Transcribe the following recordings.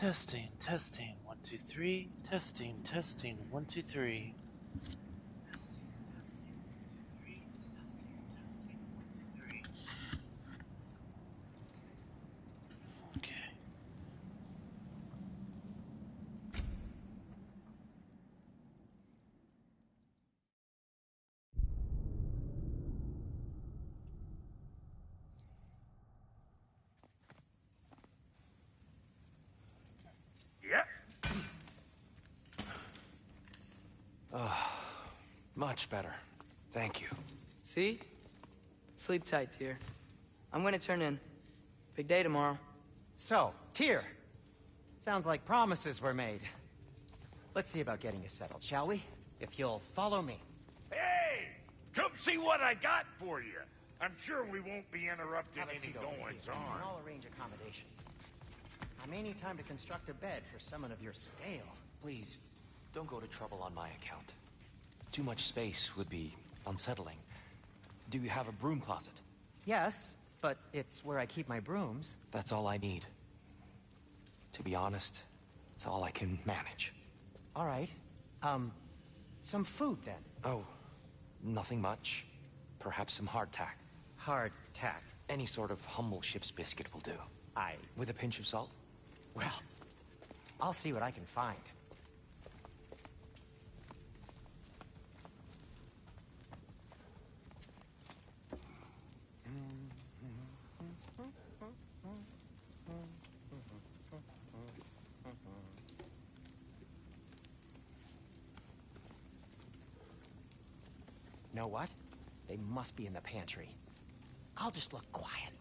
Testing, testing, 1, 2, 3. Testing, testing, 1, 2, 3. Testing, testing, 1, 2, 3. Testing, testing, 1, 2, 3. Okay. Yep. Much better. Thank you. See? Sleep tight, Tyr. I'm gonna turn in. Big day tomorrow. So, Tyr. Sounds like promises were made. Let's see about getting you settled, shall we? If you'll follow me. Hey! Come see what I got for you. I'm sure we won't be interrupting Have a any seat over here, and goings-on. I'll arrange accommodations. I may need time to construct a bed for someone of your scale. Please, don't go to trouble on my account. Too much space would be unsettling. Do you have a broom closet? Yes, but it's where I keep my brooms. That's all I need. To be honest, it's all I can manage. All right. Some food then. Oh, nothing much. Perhaps some hardtack. Hard tack. Any sort of humble ship's biscuit will do. With a pinch of salt? Well, I'll see what I can find. Know what? They must be in the pantry. I'll just look quietly.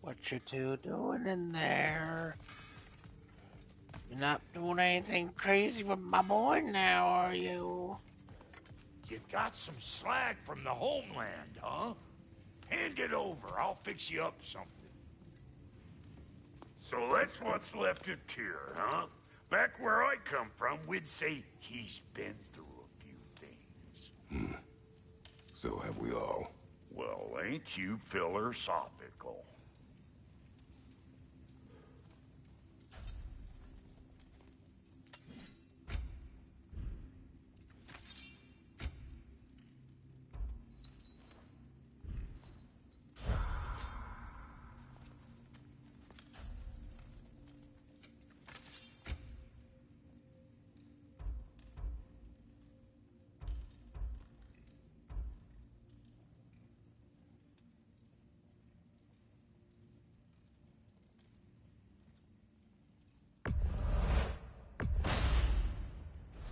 What you two doing in there? You're not doing anything crazy with my boy now, are you? You got some slag from the homeland, huh? Hand it over. I'll fix you up something. So that's what's left of Tyr, huh? Back where I come from, we'd say he's been through a few things. So have we all. Well, ain't you philosophical?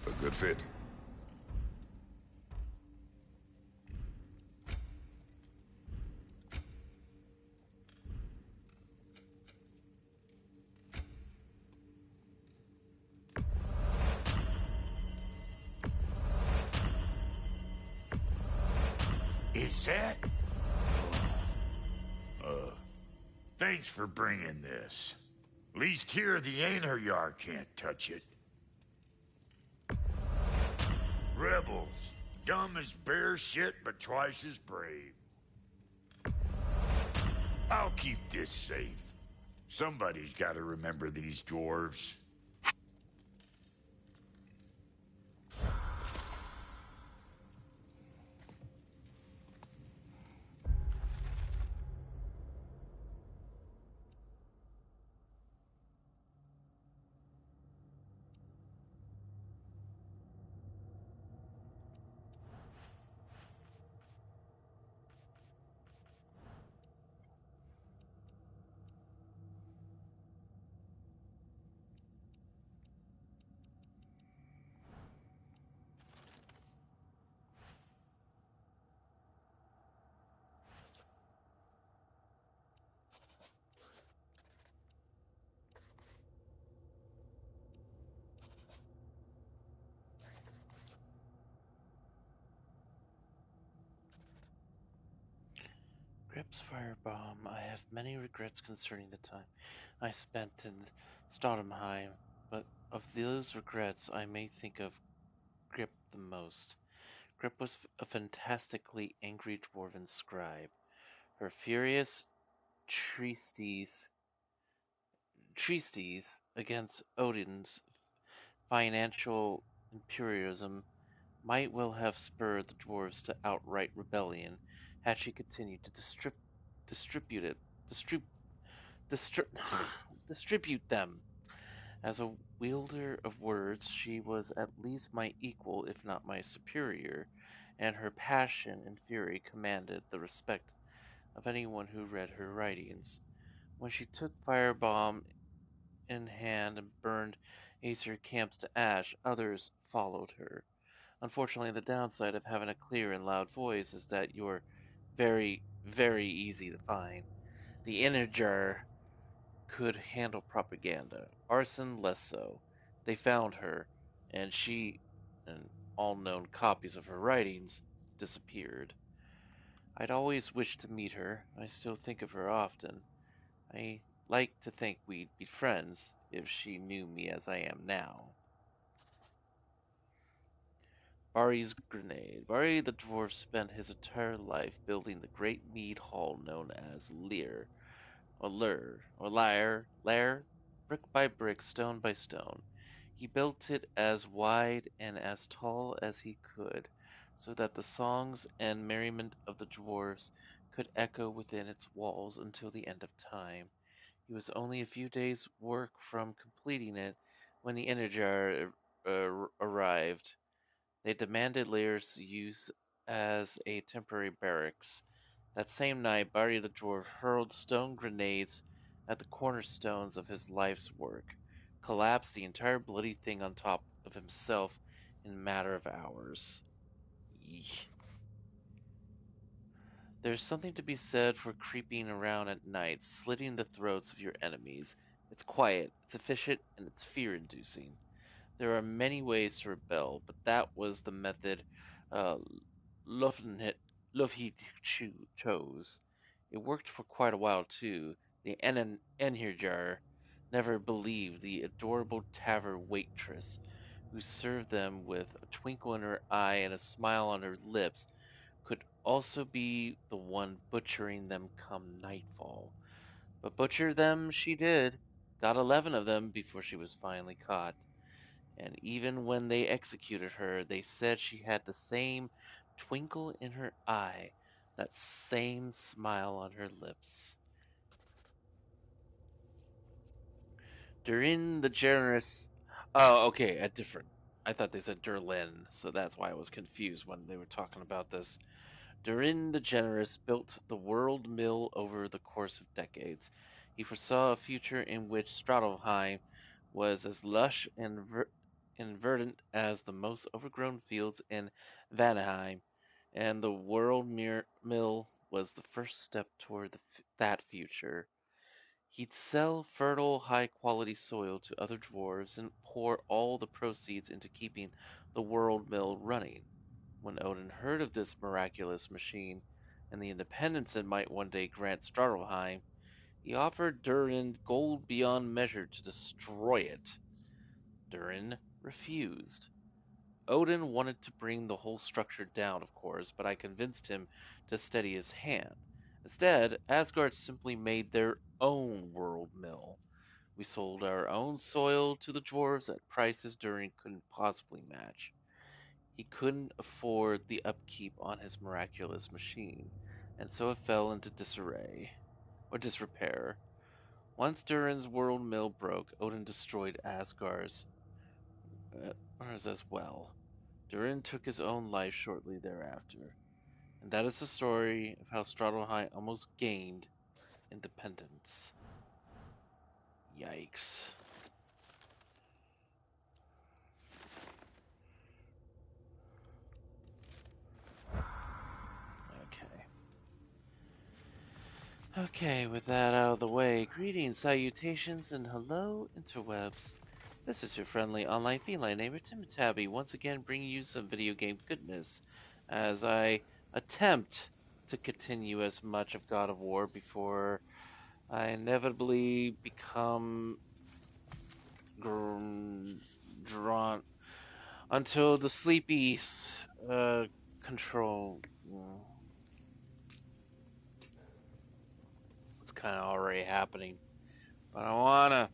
A good fit. Is that? Thanks for bringing this. Least here the Einherjar can't touch it. Rebels. Dumb as bear shit, but twice as brave. I'll keep this safe. Somebody's gotta remember these dwarves. Firebomb. I have many regrets concerning the time I spent in Stotternheim, but of those regrets I may think of Grip the most. Grip was a fantastically angry dwarven scribe. Her furious treatise against Odin's financial imperialism might well have spurred the dwarves to outright rebellion had she continued to distribute it, distrib, distribute them. As a wielder of words, she was at least my equal, if not my superior, and her passion and fury commanded the respect of anyone who read her writings. When she took Firebomb in hand and burned Aesir camps to ash, others followed her. Unfortunately, the downside of having a clear and loud voice is that you're very, very easy to find. The Integer could handle propaganda, arson less so. They found her, and she and all known copies of her writings disappeared. I'd always wished to meet her. I still think of her often. I like to think we'd be friends if she knew me as I am now. Bari's grenade. Bari the dwarf spent his entire life building the great mead hall known as Lear, or Lair, brick by brick, stone by stone. He built it as wide and as tall as he could, so that the songs and merriment of the dwarves could echo within its walls until the end of time. He was only a few days' work from completing it when the Integer arrived. They demanded Lear's use as a temporary barracks. That same night, Barry the dwarf hurled stone grenades at the cornerstones of his life's work, collapsed the entire bloody thing on top of himself in a matter of hours. Yeesh. There's something to be said for creeping around at night, slitting the throats of your enemies. It's quiet, it's efficient, and it's fear-inducing. There are many ways to rebel, but that was the method uh, Lofnit chose. It worked for quite a while too. The Enhirjar never believed the adorable tavern waitress who served them with a twinkle in her eye and a smile on her lips could also be the one butchering them come nightfall. But butcher them she did. Got 11 of them before she was finally caught. And even when they executed her, they said she had the same twinkle in her eye, that same smile on her lips. During the generous. Oh, okay, a different. I thought they said Derlin, so that's why I was confused when they were talking about this. Durin the Generous built the world mill over the course of decades. He foresaw a future in which Stratovheim was as lush and verdant as the most overgrown fields in Vanaheim, and the world mill was the first step toward that future. He'd sell fertile, high-quality soil to other dwarves and pour all the proceeds into keeping the world mill running. When Odin heard of this miraculous machine and the independence it might one day grant Startalheim, he offered Durin gold beyond measure to destroy it. Durin refused. Odin wanted to bring the whole structure down, of course, but I convinced him to steady his hand. Instead, Asgard simply made their own world mill. We sold our own soil to the dwarves at prices Durin couldn't possibly match. He couldn't afford the upkeep on his miraculous machine, and so it fell into disarray, or disrepair. Once Durin's world mill broke, Odin destroyed Asgard's ours as well. Durin took his own life shortly thereafter, and that is the story of how Stradelheim almost gained independence. Yikes. Okay. Okay, with that out of the way, greetings, salutations, and hello, interwebs. This is your friendly online feline neighbor, Tabby, once again bringing you some video game goodness as I attempt to continue as much of God of War before I inevitably become drawn until the sleepy control. It's kind of already happening, but I wanna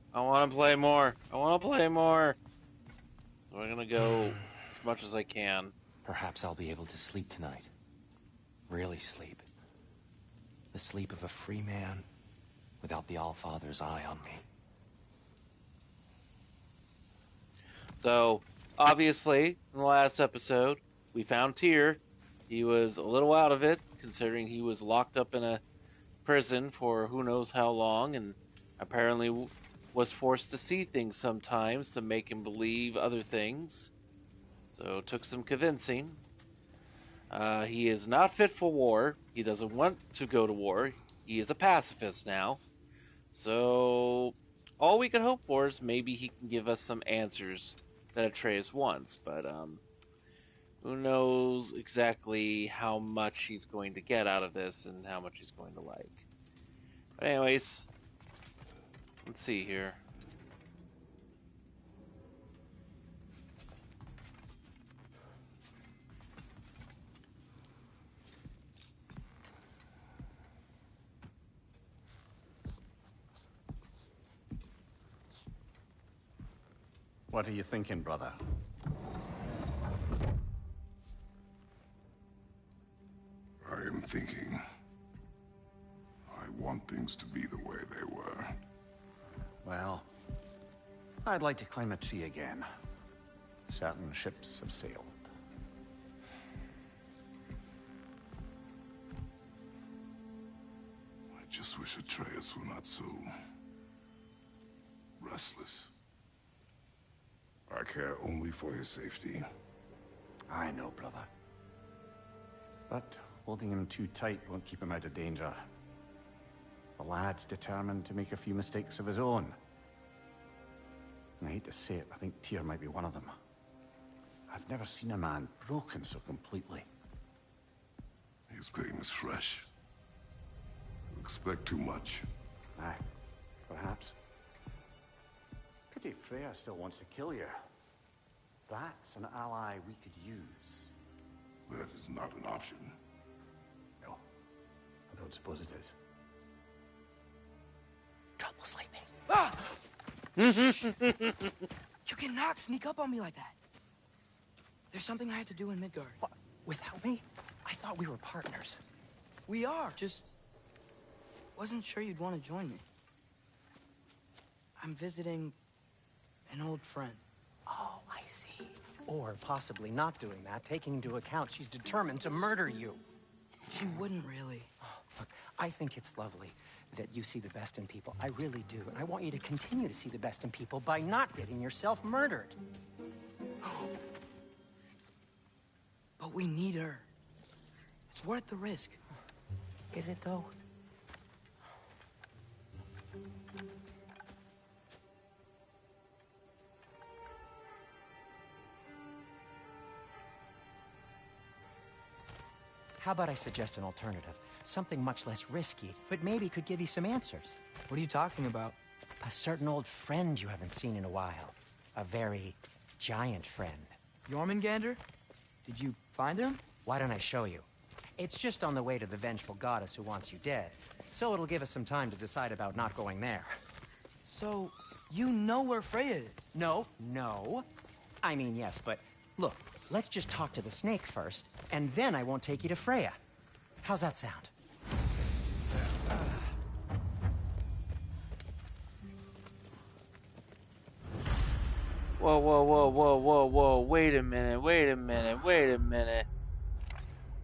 play more. I wanna play more. So I'm gonna go as much as I can. Perhaps I'll be able to sleep tonight. Really sleep. The sleep of a free man without the Allfather's eye on me. So, obviously, in the last episode, we found Tyr. He was a little out of it, considering he was locked up in a prison for who knows how long, and apparently was forced to see things sometimes to make him believe other things. So, it took some convincing. He is not fit for war. He doesn't want to go to war. He is a pacifist now. So, all we can hope for is maybe he can give us some answers that Atreus wants, but who knows exactly how much he's going to get out of this and how much he's going to like. But anyways, let's see here. What are you thinking, brother? I am thinking. I want things to be the way they were. Well, I'd like to climb a tree again. Certain ships have sailed. I just wish Atreus were not so restless. I care only for his safety. I know, brother. But holding him too tight won't keep him out of danger. The lad's determined to make a few mistakes of his own. And I hate to say it, I think Tyr might be one of them. I've never seen a man broken so completely. His pain is fresh. You expect too much. Aye, perhaps. Pity Freya still wants to kill you. That's an ally we could use. That is not an option. No, I don't suppose it is. Trouble sleeping. Ah! You cannot sneak up on me like that. There's something I have to do in Midgard. What? Without me? I thought we were partners. We are, just wasn't sure you'd want to join me. I'm visiting an old friend. Oh, I see. Or possibly not doing that, taking into account she's determined to murder you. She wouldn't really. Look, I think it's lovely that you see the best in people. I really do. And I want you to continue to see the best in people by not getting yourself murdered. But we need her. It's worth the risk. Is it, though? How about I suggest an alternative? Something much less risky, but maybe could give you some answers. What are you talking about? A certain old friend you haven't seen in a while. A very giant friend. Jormungandr? Did you find him? Why don't I show you? It's just on the way to the vengeful goddess who wants you dead. So it'll give us some time to decide about not going there. So, you know where Freya is? No. I mean, yes, but look, let's just talk to the snake first, and then I won't take you to Freya. How's that sound? Whoa. Wait a minute.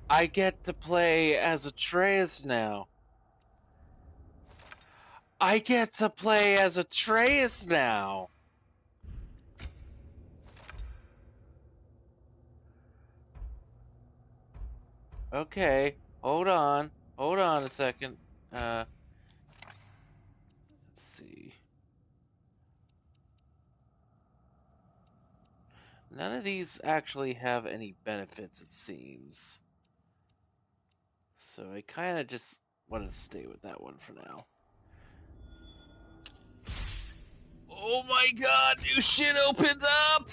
I get to play as Atreus now. Okay, hold on a second. Let's see. None of these actually have any benefits, it seems. So I kind of just want to stay with that one for now. Oh my god, new shit opened up!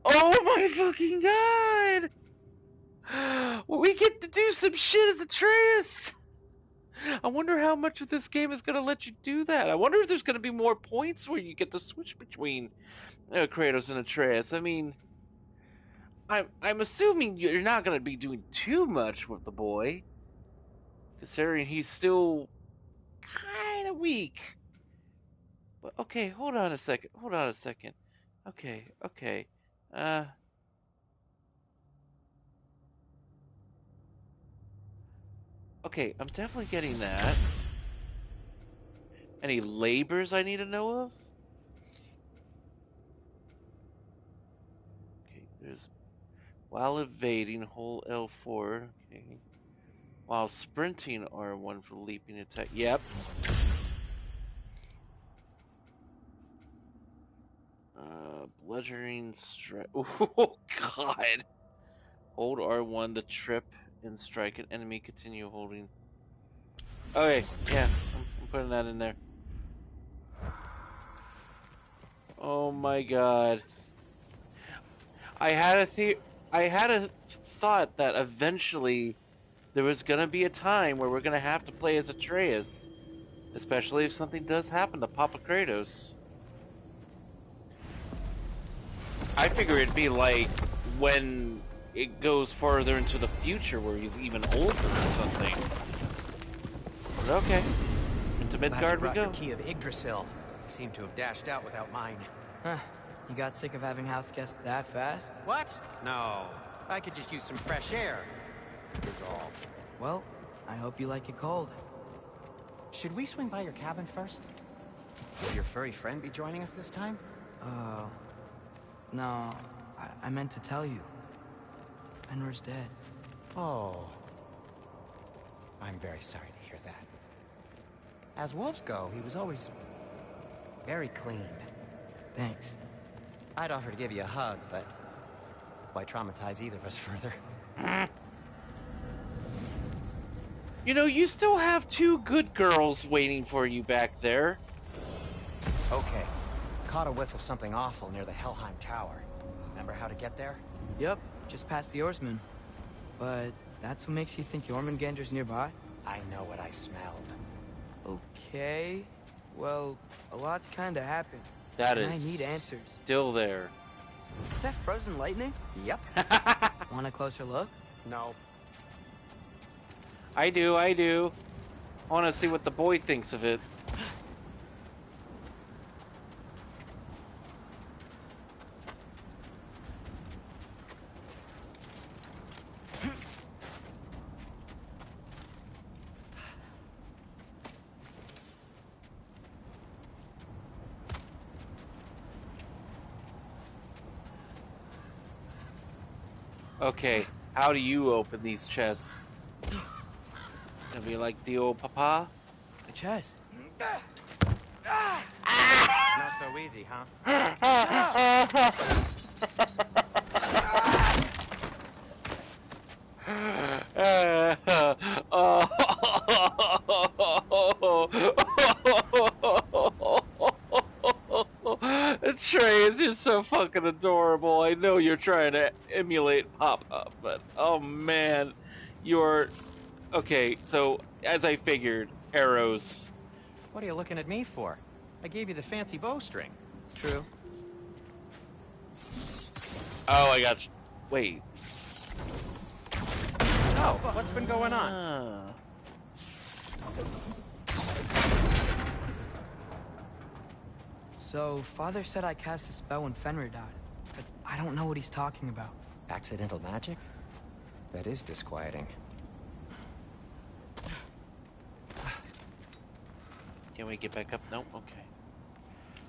Oh my fucking god! Well, we get to do some shit as Atreus! I wonder how much of this game is going to let you do that. I wonder if there's going to be more points where you get to switch between Kratos and Atreus. I mean, I'm assuming you're not going to be doing too much with the boy, considering he's still kind of weak. But okay, hold on a second. Hold on a second. Okay. Uh, okay, I'm definitely getting that. Any labors I need to know of? Okay, there's while evading, hold L4. Okay. While sprinting, R1 for leaping attack. Yep. Bludgeoning strike. Oh god. Hold R1 to trip and strike an enemy. Continue holding. Okay, yeah, I'm putting that in there. Oh my god. I had a thought that eventually there was gonna be a time where we're gonna have to play as Atreus, especially if something does happen to Papa Kratos. I figure it'd be like when it goes further into the future where he's even older or something. But okay, into Midgard we go. Your key of Yggdrasil. Seem to have dashed out without mine. Huh. You got sick of having house guests that fast? What? No. I could just use some fresh air. Is all. Well, I hope you like it cold. Should we swing by your cabin first? Will your furry friend be joining us this time? No. I meant to tell you. Fenrir's dead. Oh. I'm very sorry to hear that. As wolves go, he was always very clean. Thanks. I'd offer to give you a hug, but why traumatize either of us further? You know, you still have two good girls waiting for you back there. Okay. Caught a whiff of something awful near the Helheim Tower. Remember how to get there? Yep, just past the Oarsman. But that's what makes you think Jormungandr's nearby? I know what I smelled. Okay. Well, a lot's kinda happened. That and is I need answers. still there. Is that frozen lightning? Yep. Want a closer look? No. I do. I want to see what the boy thinks of it. Okay, how do you open these chests? Gonna be like the old papa? The chest. Not so easy, huh? Atreus, you're so fucking adorable. I know you're trying to emulate Papa, but oh man, you're okay. So as I figured, arrows. What are you looking at me for? I gave you the fancy bowstring. True. Oh, I got. Wait. Oh, what's been going on? So, Father said I cast a spell when Fenrir died, but I don't know what he's talking about. Accidental magic? That is disquieting. Can we get back up? Nope. Okay.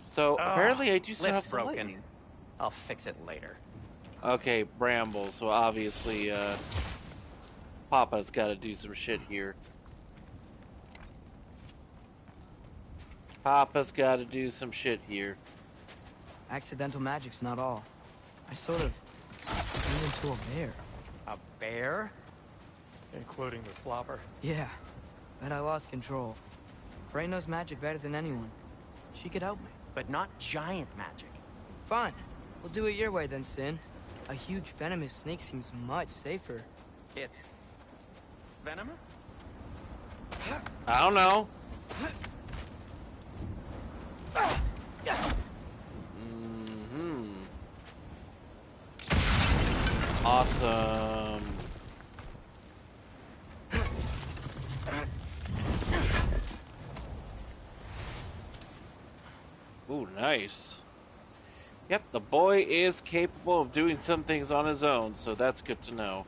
So apparently I do still have Lift's some broken. lightning. I'll fix it later. Okay, Bramble. So obviously, Papa's got to do some shit here. Papa's got to do some shit here. Accidental magic's not all. I sort of turned into a bear. A bear? Including the slopper. Yeah, but I lost control. Frey knows magic better than anyone. She could help me. But not giant magic. Fine. We'll do it your way then, Sin. A huge venomous snake seems much safer. It's... venomous? I don't know. Awesome. Ooh, nice. Yep, the boy is capable of doing some things on his own, so that's good to know.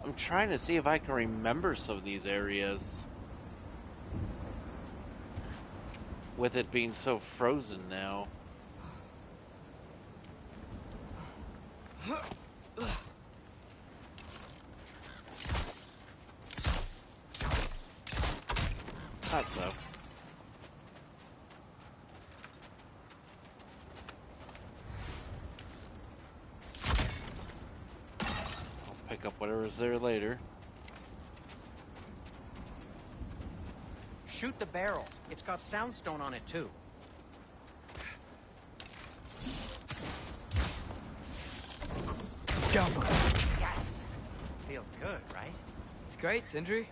I'm trying to see if I can remember some of these areas. With it being so frozen now. Thought so. I'll pick up whatever's there later. Shoot the barrel. It's got soundstone on it, too. Jump! Yes! Feels good, right? It's great, Sindri.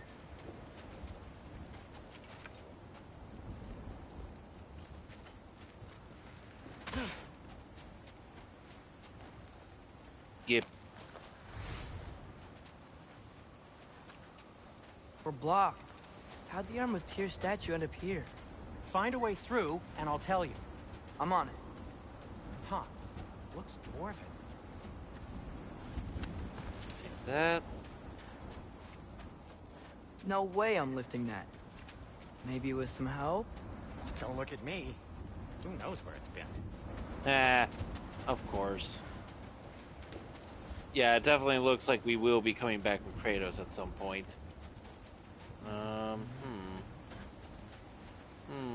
Yep. We're blocked. How'd the Arm of Tyr statue end up here? Find a way through, and I'll tell you. I'm on it. Huh. Looks dwarven. Take that. No way I'm lifting that. Maybe with some help? Don't look at me. Who knows where it's been? Ah, of course. Yeah, it definitely looks like we will be coming back with Kratos at some point.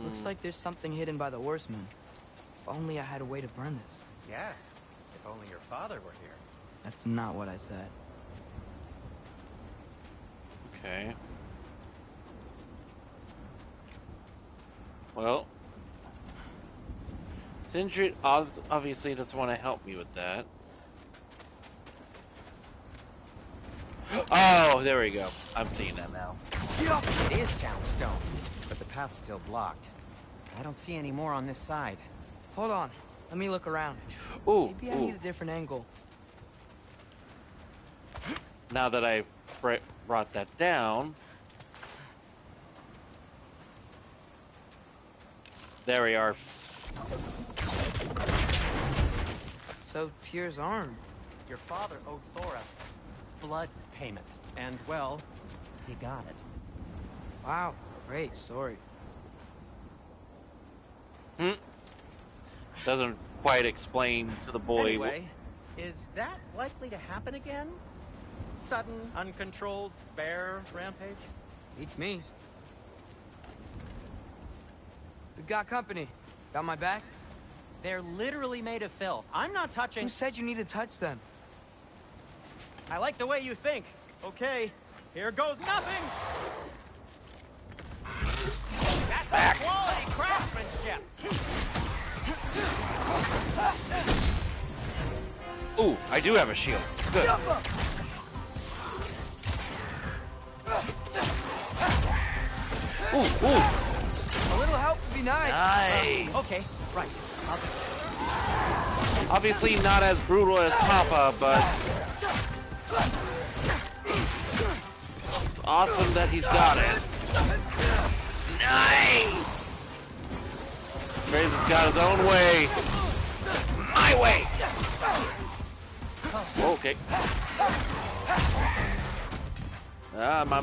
Looks like there's something hidden by the horsemen. If only I had a way to burn this. Yes. If only your father were here. That's not what I said. Okay. Well, Sindri obviously doesn't want to help me with that. Oh, there we go. I'm seeing that now. It is soundstone, but the path's still blocked. I don't see any more on this side. Hold on. Let me look around. Ooh, Maybe I need a different angle. Now that I brought that down. There we are. So, Tyr's arm. Your father owed Thor a blood payment, and, well, he got it. Wow, great story. Doesn't quite explain to the boy. Anyway, is that likely to happen again? Sudden, uncontrolled bear rampage? Beats me. We've got company. Got my back? They're literally made of filth. I'm not touching... Who said you need to touch them? I like the way you think. Okay, here goes nothing! That's back. Quality craftsmanship! Ooh, I do have a shield. Good. Ooh, ooh. A little help would be nice. Nice. Okay, right. Obviously not as brutal as Papa, but it's awesome that he's got it. Nice. Kratos has got his own way. My way. Okay. Ma.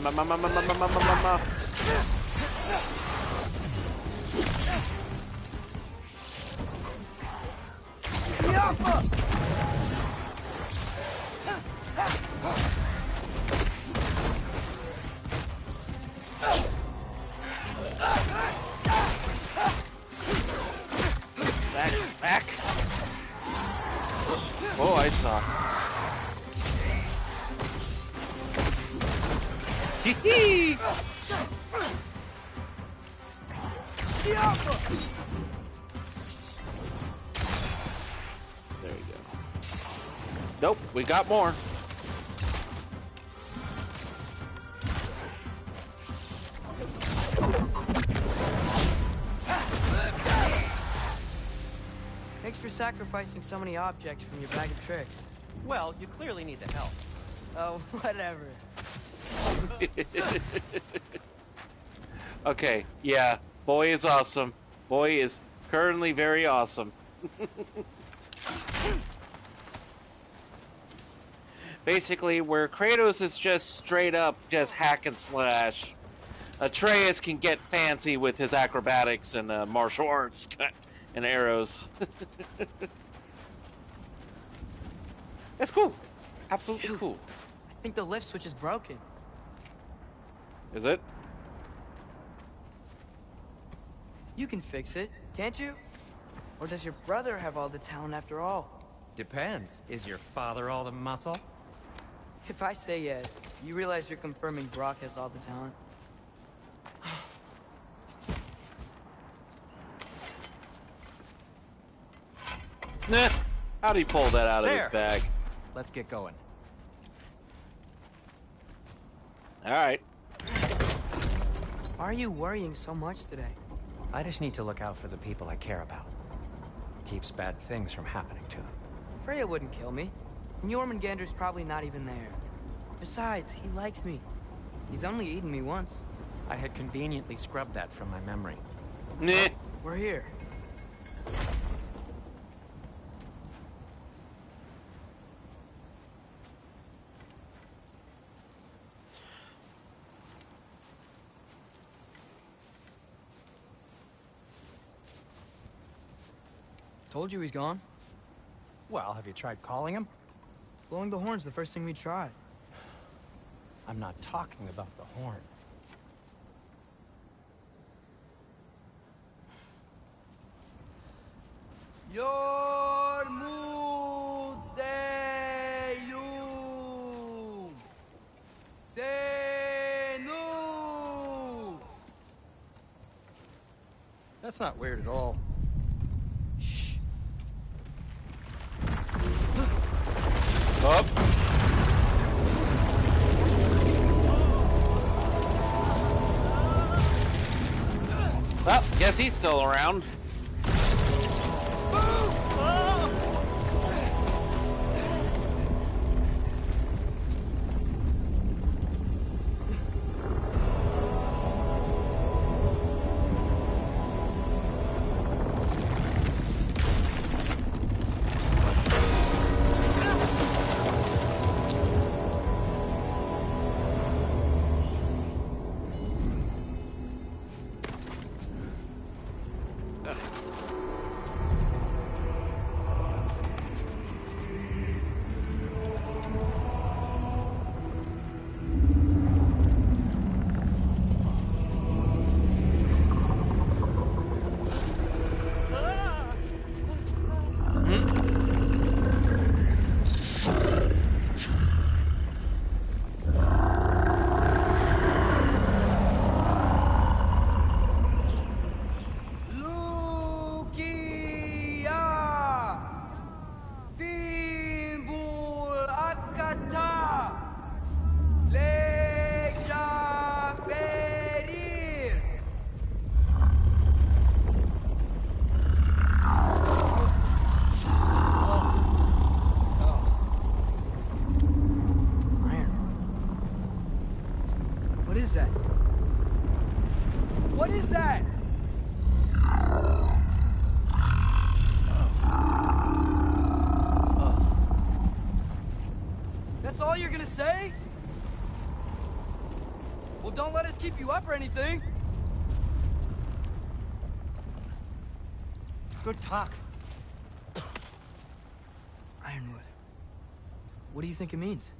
There you go. Nope, we got more. Thanks for sacrificing so many objects from your bag of tricks. Well, you clearly need the help. Oh, whatever. Okay, yeah. Boy is awesome. Boy is currently very awesome. Basically, where Kratos is just straight up just hack and slash, Atreus can get fancy with his acrobatics and martial arts and arrows. That's cool. Absolutely cool. I think the lift switch is broken. Is it? You can fix it, can't you? Or does your brother have all the talent after all? Depends. Is your father all the muscle? If I say yes, you realize you're confirming Brock has all the talent? Nah. How'd he pull that out of his There. bag? Let's get going. Alright. Why are you worrying so much today? I just need to look out for the people I care about. Keeps bad things from happening to them. Freya wouldn't kill me. And Jormungandr's probably not even there. Besides, he likes me. He's only eaten me once. I had conveniently scrubbed that from my memory. Nah. We're here. Told you he's gone. Well, have you tried calling him? Blowing the horn's the first thing we tried. I'm not talking about the horn. Yormudeum Senu. That's not weird at all. Shh. Up. Well, guess he's still around. Lugia Fimbul Akata Leja Ferir. Iron. What is that? What is that? That's all you're gonna say? Well, don't let us keep you up or anything. Good talk. Ironwood. What do you think it means?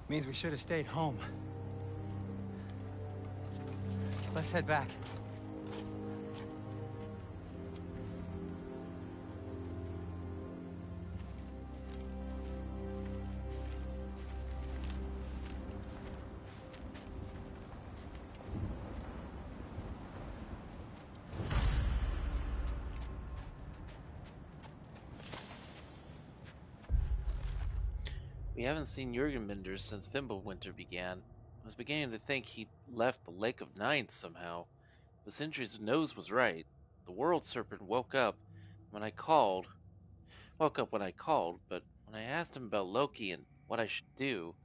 Means we should have stayed home. Let's head back. We haven't seen Jurgenminder since Fimbulwinter began. I was beginning to think he left the Lake of Nines somehow, but Sindri's nose was right. The world serpent woke up when I called, but when I asked him about Loki and what I should do,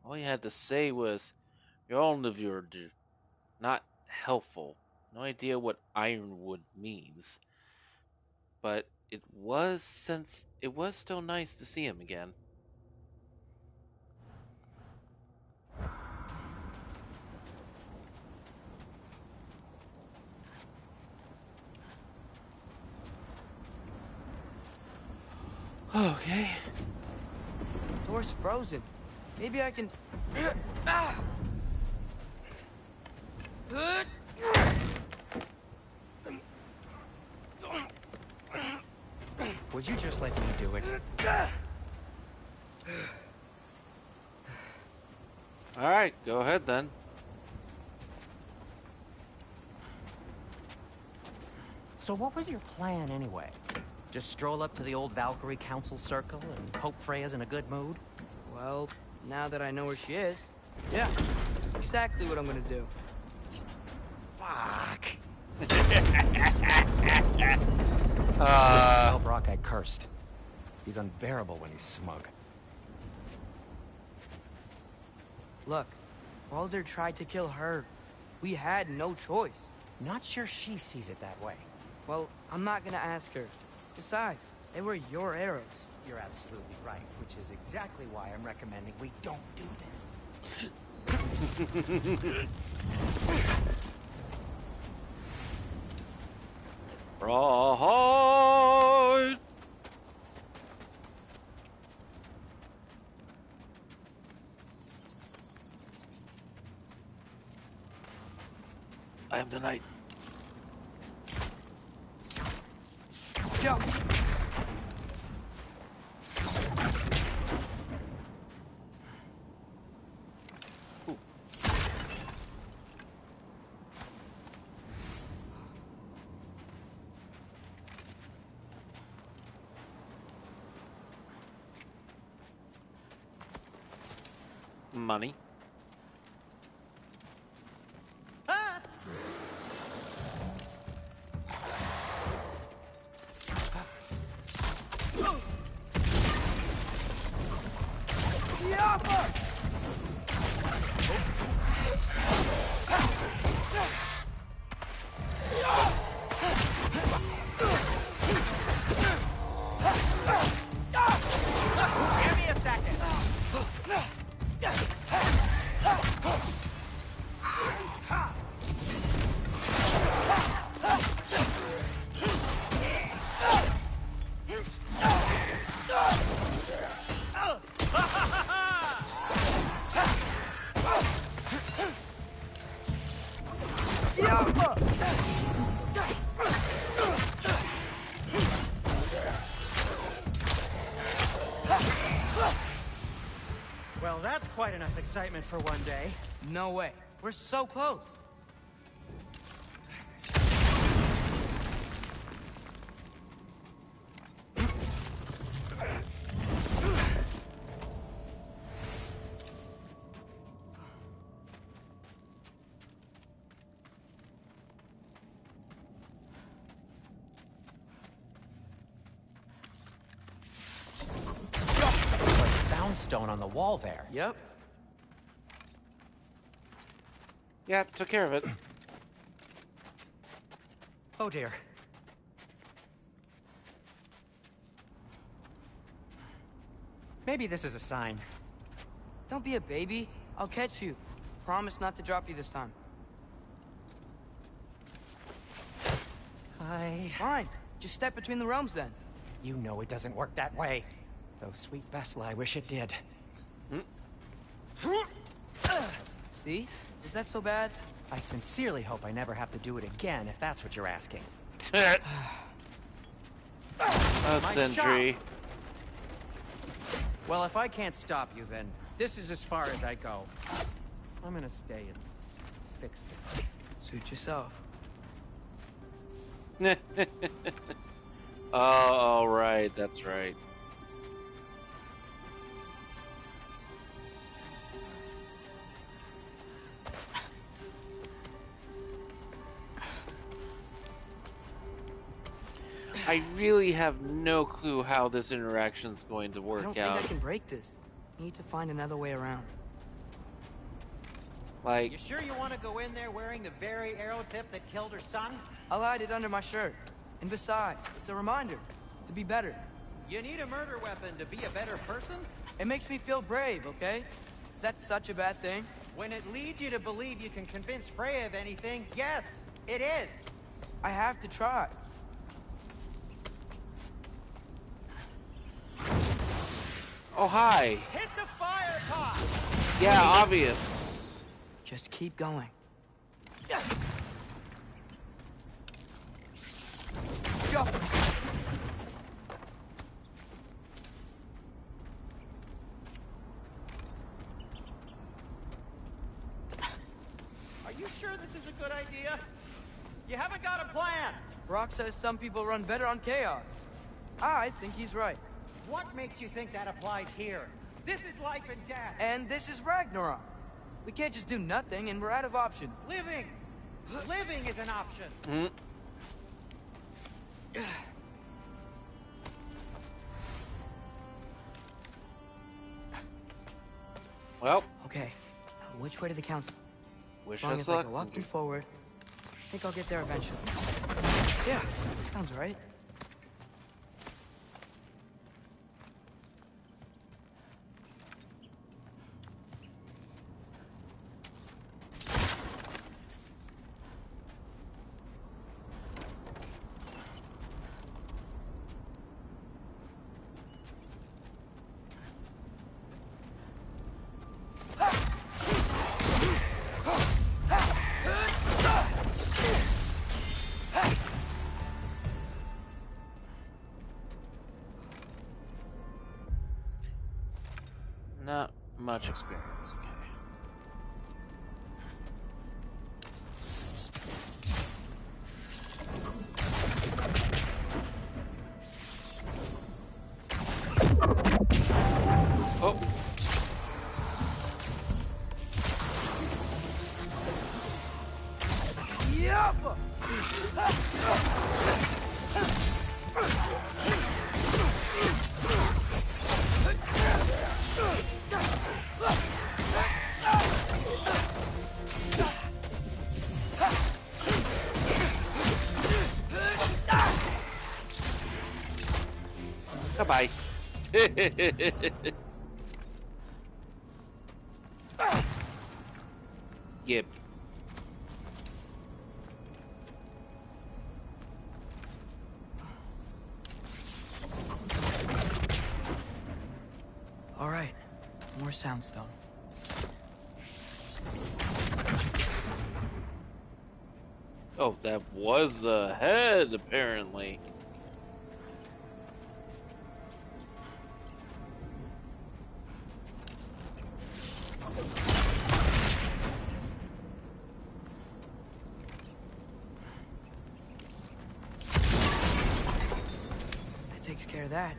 all he had to say was, Mjolnir, not helpful. No idea what ironwood means, but it was still nice to see him again. Okay. Door's frozen. Maybe I can... Ah! Would you just let me do it? Alright, go ahead then. So what was your plan anyway? Just stroll up to the old Valkyrie Council Circle and hope Freya's in a good mood? Well, now that I know where she is, yeah, exactly what I'm gonna do. Fuck. Uh, Tell Brock I cursed. He's unbearable when he's smug. Look, Baldur tried to kill her. We had no choice. Not sure she sees it that way. Well, I'm not gonna ask her. Besides, they were your arrows. You're absolutely right, which is exactly why I'm recommending we don't do this. Rawhide! I am the knight. Go! Money. Give me a second. Well, that's quite enough excitement for one day. No way. We're so close. Soundstone on the wall there. Yep. Yeah, took care of it. Oh dear. Maybe this is a sign. Don't be a baby. I'll catch you. Promise not to drop you this time. Fine. Just step between the realms then. You know it doesn't work that way. Though sweet Bessel, I wish it did. See? Was that so bad? I sincerely hope I never have to do it again, if that's what you're asking. Sentry. Well, if I can't stop you, then this is as far as I go. I'm gonna stay and fix this. Suit yourself. Oh, all right, that's right. I really have no clue how this interaction's going to I work don't think out. I can break this. Need to find another way around. Like, You sure you want to go in there wearing the very arrow tip that killed her son? I'll hide it under my shirt. And besides, it's a reminder to be better. You need a murder weapon to be a better person? It makes me feel brave, okay? Is that such a bad thing? When it leads you to believe you can convince Freya of anything, yes, it is. I have to try. oh hi. Hit the fire pot! Yeah, obvious. Just keep going. Go. Are you sure this is a good idea? You haven't got a plan. Brock says some people run better on chaos. I think he's right. What makes you think that applies here? This is life and death. And this is Ragnarok. We can't just do nothing, and we're out of options. Living! Living is an option. Well, Okay, now which way to the council? wish As long us as I luck. go up and forward, I think I'll get there eventually. Yeah, sounds right. Not much experience. Okay. Oh. Yep! Goodbye. Yep. All right, more soundstone. Oh, that was a head, apparently. That takes care of that.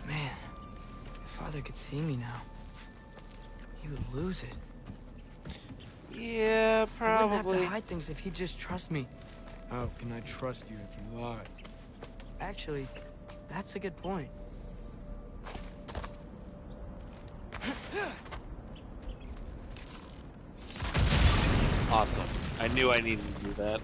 Man, if Father could see me now, he would lose it. Yeah, I wouldn't have probably. to hide things if he'd just trust me. How can I trust you if you lie? Actually, that's a good point. Awesome. I knew I needed to do that.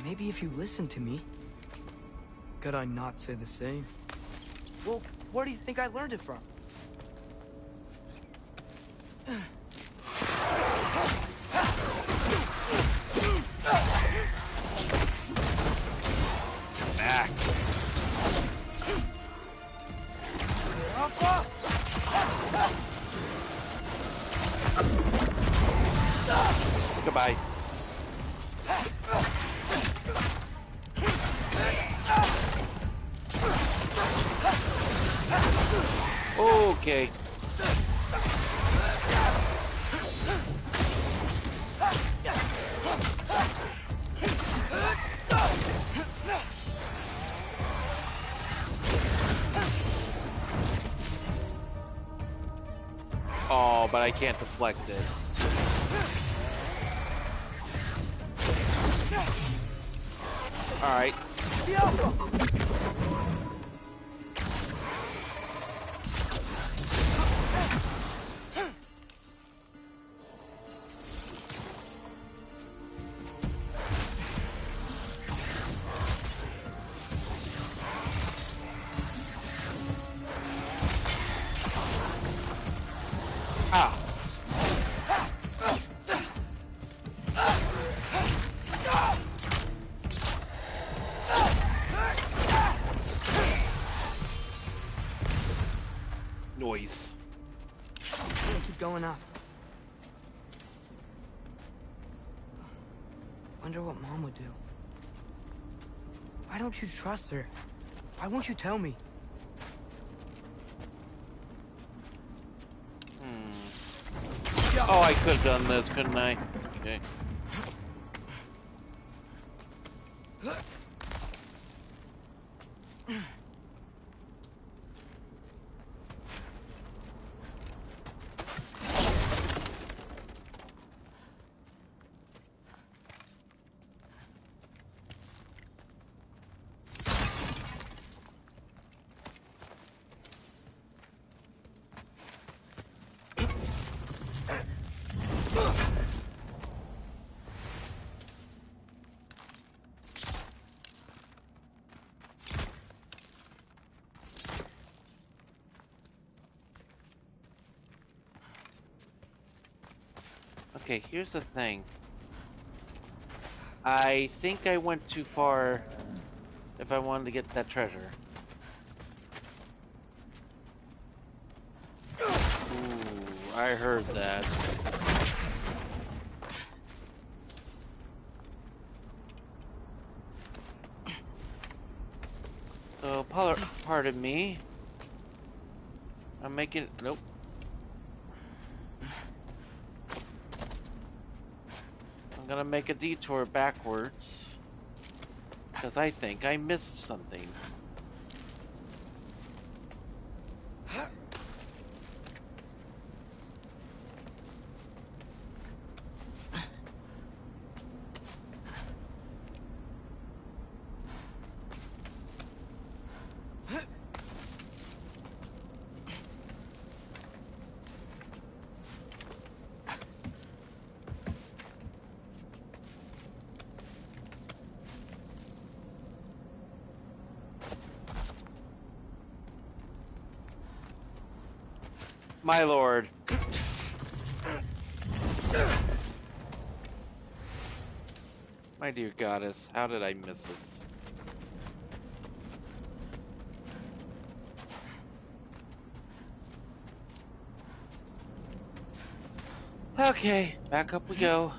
Maybe if you listen to me. Could I not say the same? Well, where do you think I learned it from? Back. Okay. Oh, but I can't deflect it. Alright. Ah. Noise. Keep going up. Wonder what Mom would do. Why don't you trust her? Why won't you tell me? Oh, I could have done this, couldn't I? Okay. Okay, here's the thing. I think I went too far if I wanted to get that treasure. Ooh, I heard that. So, pardon me. I'm making... Nope. I'm gonna make a detour backwards. Because I think I missed something. My lord. My dear goddess, how did I miss this? Okay, back up we go.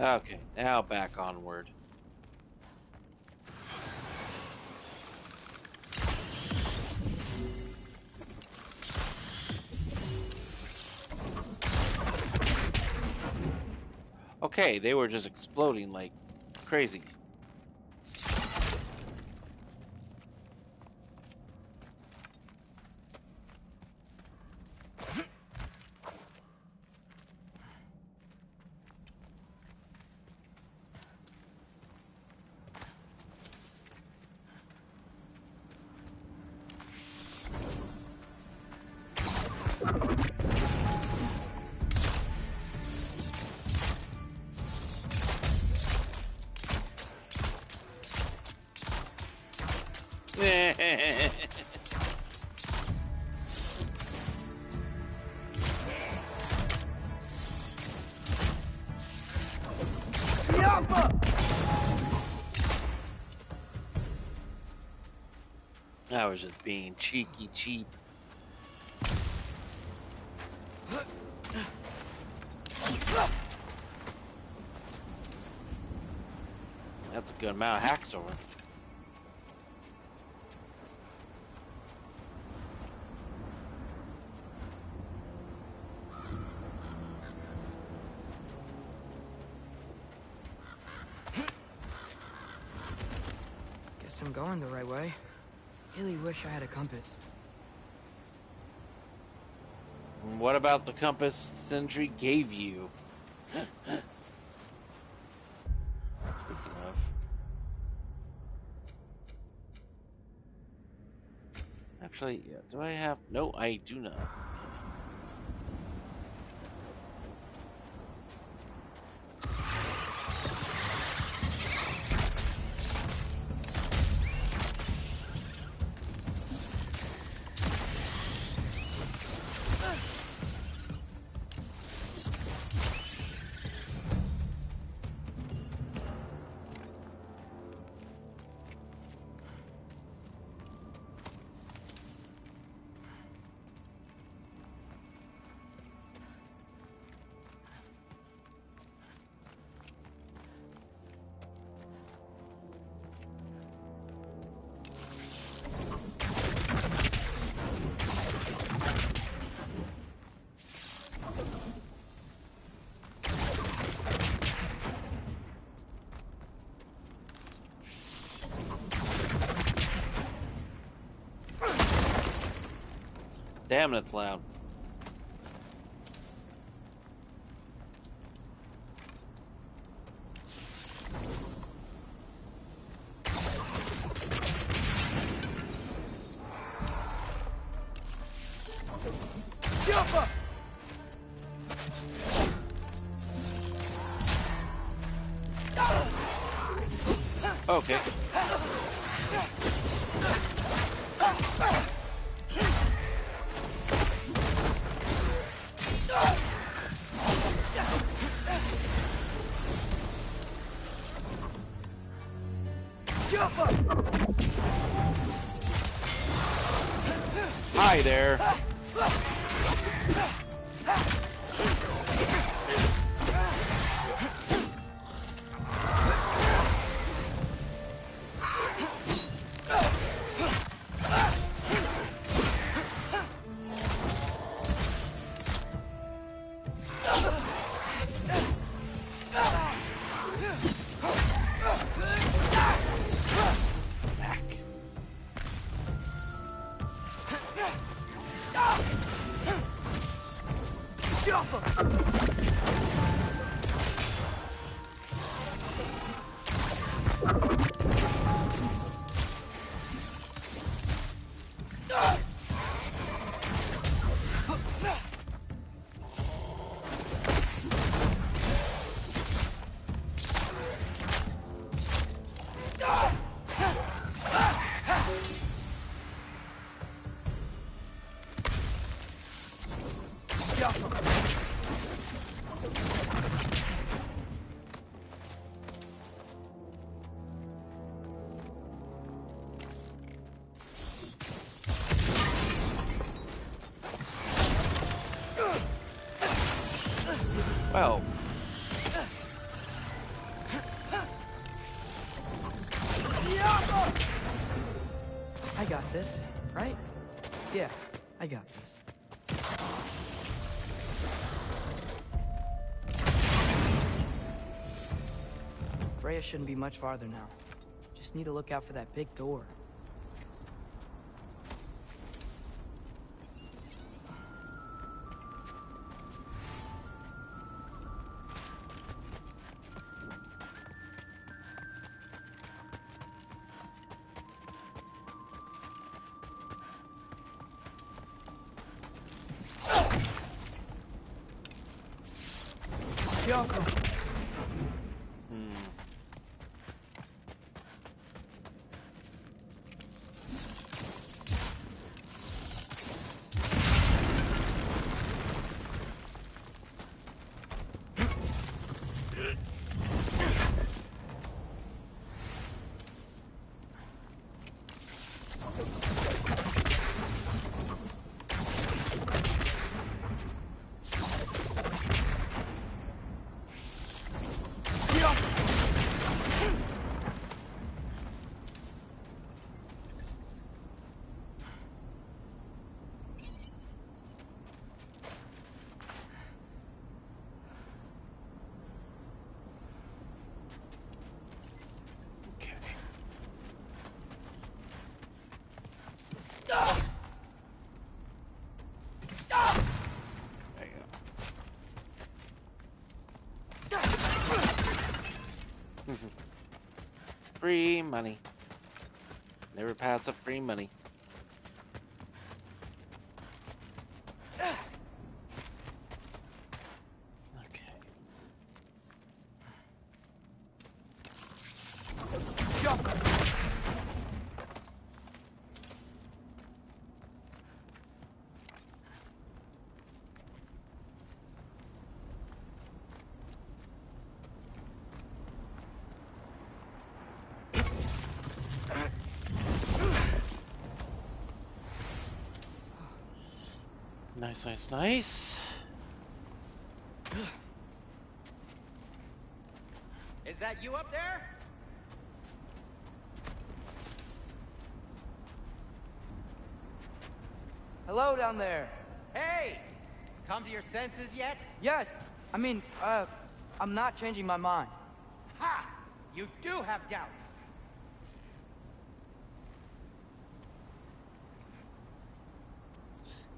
Okay, now back onward. Okay, they were just exploding like crazy. I was just being cheeky cheap. That's a good amount of hacksaw. Guess I'm going the right way. Really wish I had a compass. What about the compass Sindri gave you? Speaking of. Actually, yeah, do I have... No, I do not. Damn, that's loud. Okay. Hi there. Well. I got this, right? Yeah, I got this. Freya shouldn't be much farther now. Just need to look out for that big door. Free money. Never pass up free money. Okay. Nice, nice, nice. Is that you up there? Hello down there. Hey! Come to your senses yet? Yes. I mean, I'm not changing my mind. Ha! You do have doubts.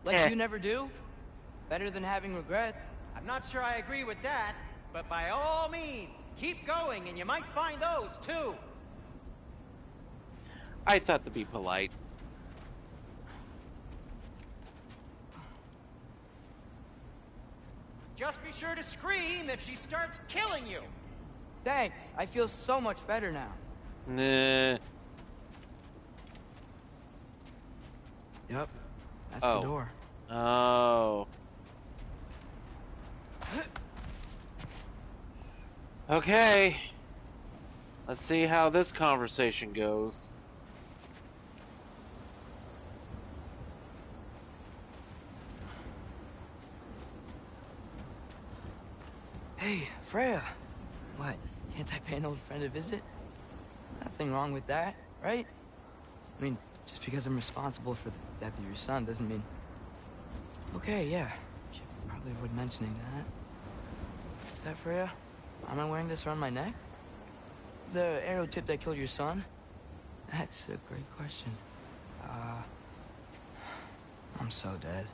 Like you never do? Better than having regrets. I'm not sure I agree with that, but by all means, keep going and you might find those too. I thought to be polite. Just be sure to scream if she starts killing you. Thanks. I feel so much better now. Nah. Yep. That's the door. Oh. Okay. Let's see how this conversation goes. Hey, Freya. What? Can't I pay an old friend a visit? Nothing wrong with that, right? I mean, just because I'm responsible for the death of your son doesn't mean... Okay, yeah. Should probably avoid mentioning that. Is that Freya? Am I wearing this around my neck? The arrow tip that killed your son? That's a great question. I'm so dead.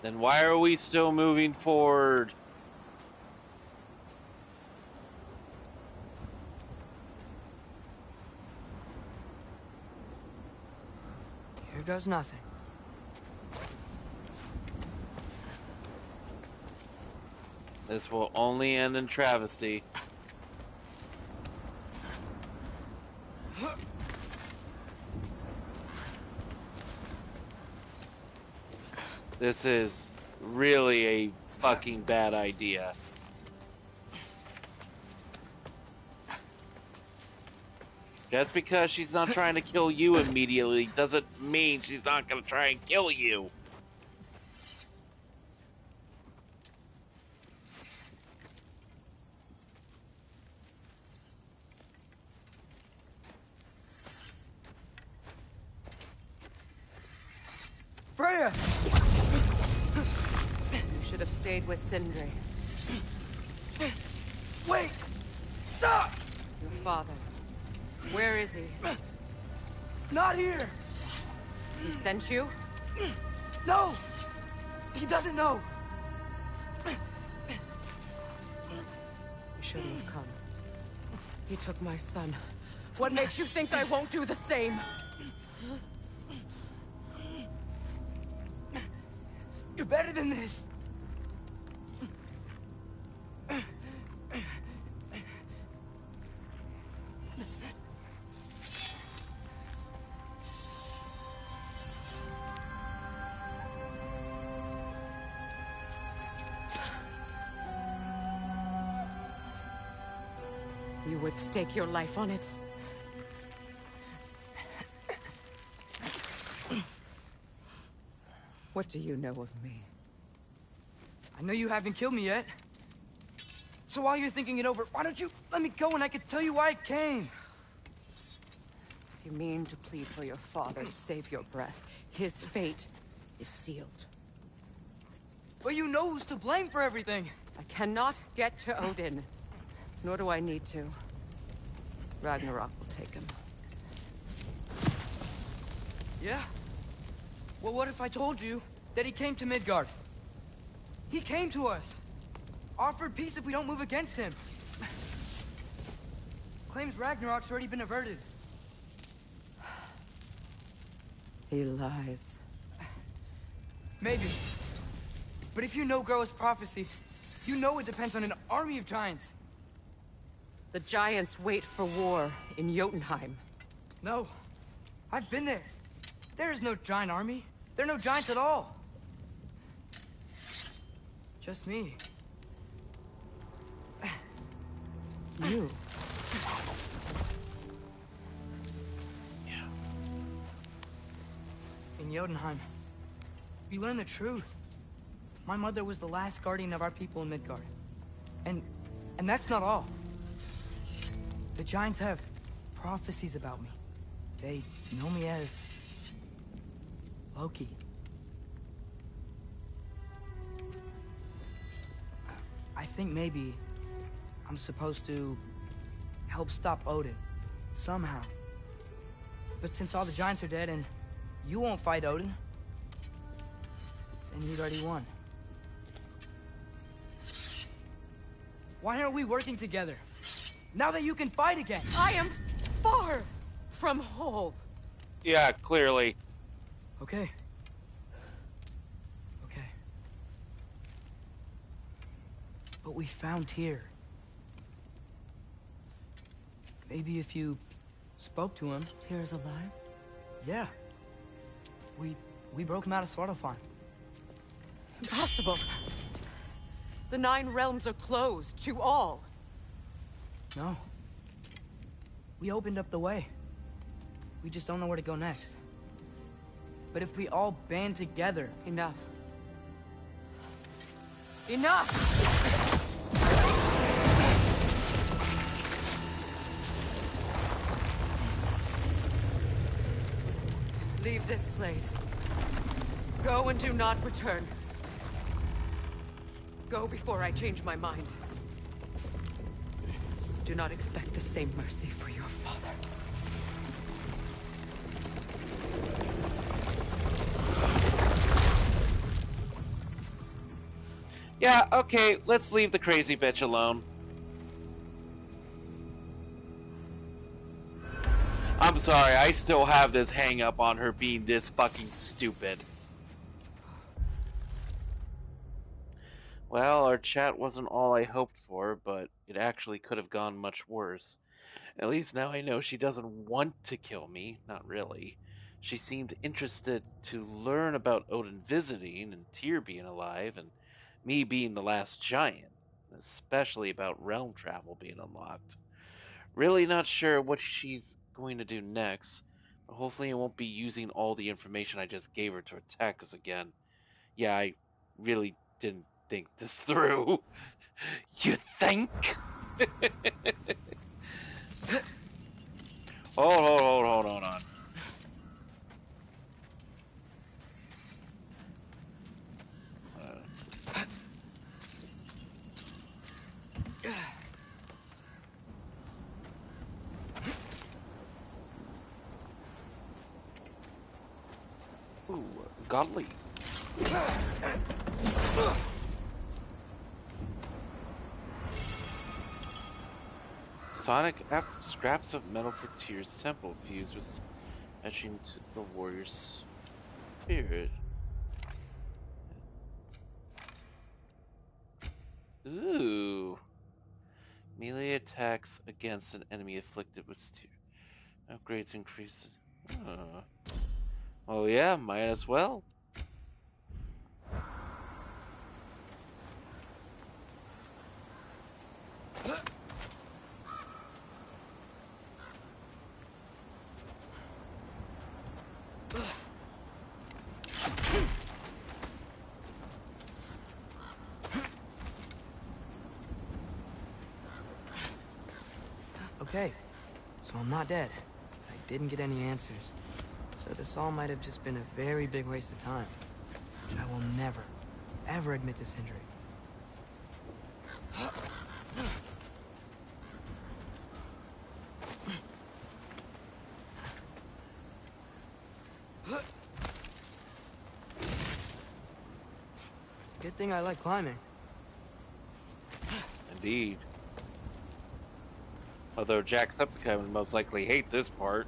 Then why are we still moving forward? Here goes nothing. This will only end in travesty. This is really a fucking bad idea. Just because she's not trying to kill you immediately doesn't mean she's not gonna try and kill you. Freya! You should have stayed with Sindri. Wait! Stop! Your father. Where is he? Not here! He sent you? No! He doesn't know! You shouldn't have come. He took my son. What makes you think I won't do the same? You're better than this! You would stake your life on it? What do you know of me? I know you haven't killed me yet. So while you're thinking it over, why don't you let me go and I can tell you why I came? You mean to plead for your father, save your breath. His fate is sealed. But you know who's to blame for everything. I cannot get to Odin. Nor do I need to. Ragnarok will take him. Yeah? Well, what if I told you that he came to Midgard? He came to us. Offered peace if we don't move against him. claims Ragnarok's already been averted. He lies. Maybe. But if you know Groa's prophecy, you know it depends on an army of giants. The giants wait for war in Jotunheim. No. I've been there. There is no giant army. There are no giants at all. Just me. You. In Jotunheim, we learn the truth. My mother was the last guardian of our people in Midgard. And that's not all. The giants have prophecies about me. They know me as Loki. I think maybe I'm supposed to help stop Odin, somehow. But since all the giants are dead and you won't fight Odin, then you'd already won. Why aren't we working together? Now that you can fight again! I am far from whole. Yeah, clearly. Okay. Okay. But we found Tyr. Maybe if you spoke to him... Tyr's alive? Yeah. We broke him out of Svartalfheim. Impossible. The 9 realms are closed to all. No. We opened up the way. We just don't know where to go next. But if we all band together... Enough. Enough! Leave this place. Go and do not return. Go before I change my mind. Do not expect the same mercy for your father. Yeah, okay, let's leave the crazy bitch alone. I'm sorry, I still have this hang up on her being this fucking stupid. Well, our chat wasn't all I hoped for, but it actually could have gone much worse. At least now I know she doesn't want to kill me, not really. She seemed interested to learn about Odin visiting and Tyr being alive and me being the last giant, especially about realm travel being unlocked. Really not sure what she's going to do next, but hopefully it won't be using all the information I just gave her to attack us again. Yeah, I really didn't think this through. You think? Hold on. Ooh, godly. Sonic scraps of metal for Tyr's temple fused with etching to the warrior's spirit. Ooh. Melee attacks against an enemy afflicted with Tyr. Upgrades increase. Oh yeah, might as well. Okay, so I'm not dead. I didn't get any answers. So this all might have just been a very big waste of time. Which I will never, ever admit to Sindri. It's a good thing I like climbing. Indeed. Although Jacksepticeye would most likely hate this part.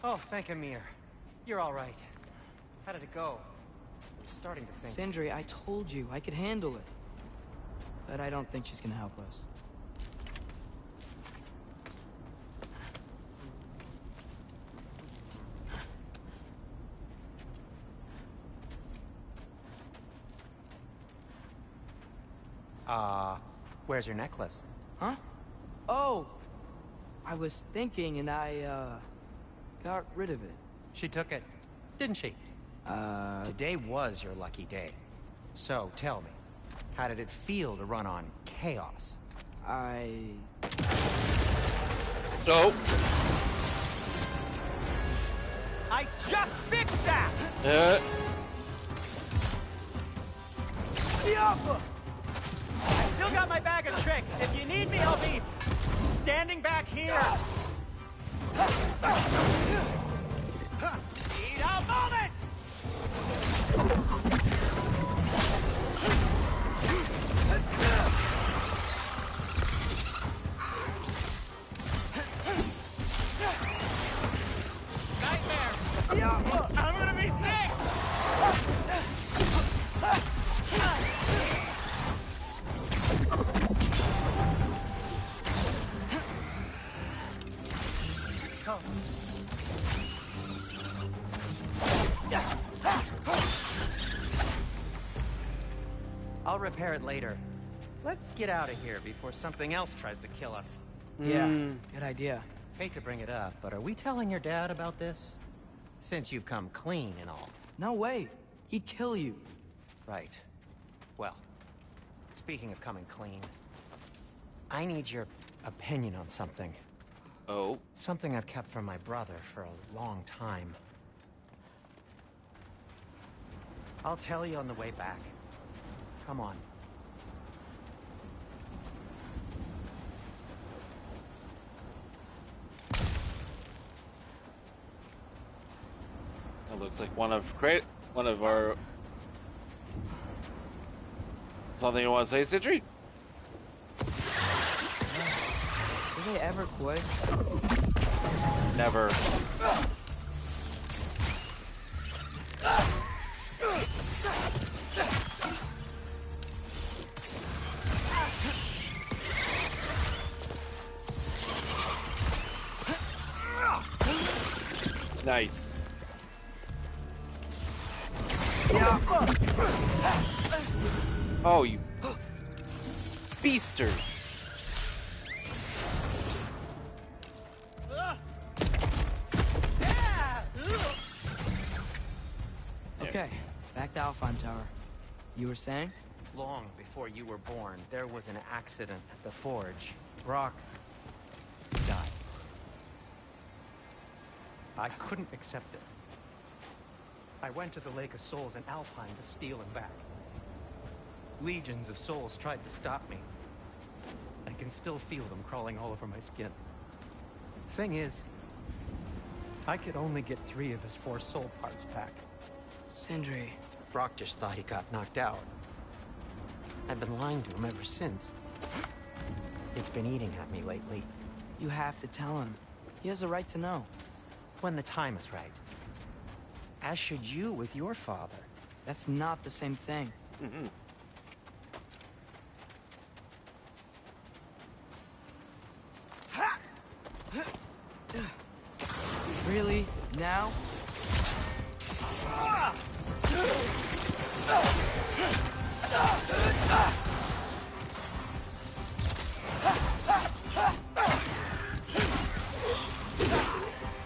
Oh, thank Amir. You're all right. How did it go? I'm starting to think... Sindri, I told you I could handle it. But I don't think she's gonna help us. Where's your necklace? Huh? Oh! I was thinking and I, got rid of it. She took it, didn't she? Today was your lucky day. So, tell me, how did it feel to run on chaos? Nope. I just fixed that! I still got my bag of tricks. If you need me, I'll be standing back here. Need a moment! Nightmare! I'm gonna be sick! I'll repair it later. Let's get out of here before something else tries to kill us. Yeah, good idea. Hate to bring it up, but are we telling your dad about this? Since you've come clean and all. No way. He'd kill you. Right. Well, speaking of coming clean, I need your opinion on something. Oh. Something I've kept from my brother for a long time. I'll tell you on the way back. Come on. That looks like one of our... Something you want to say, Sindri? Do they ever quit? Never. Nice. Oh, you beasters. Okay, back to Alfheim Tower. You were saying? Long before you were born, there was an accident at the forge. Brock died. I couldn't accept it. I went to the Lake of Souls in Alfheim to steal him back. Legions of souls tried to stop me. I can still feel them crawling all over my skin. Thing is, I could only get 3 of his 4 soul parts back. Sindri. Brock just thought he got knocked out. I've been lying to him ever since. It's been eating at me lately. You have to tell him. He has a right to know. When the time is right. As should you with your father. That's not the same thing. Mm-hmm. Really? Now?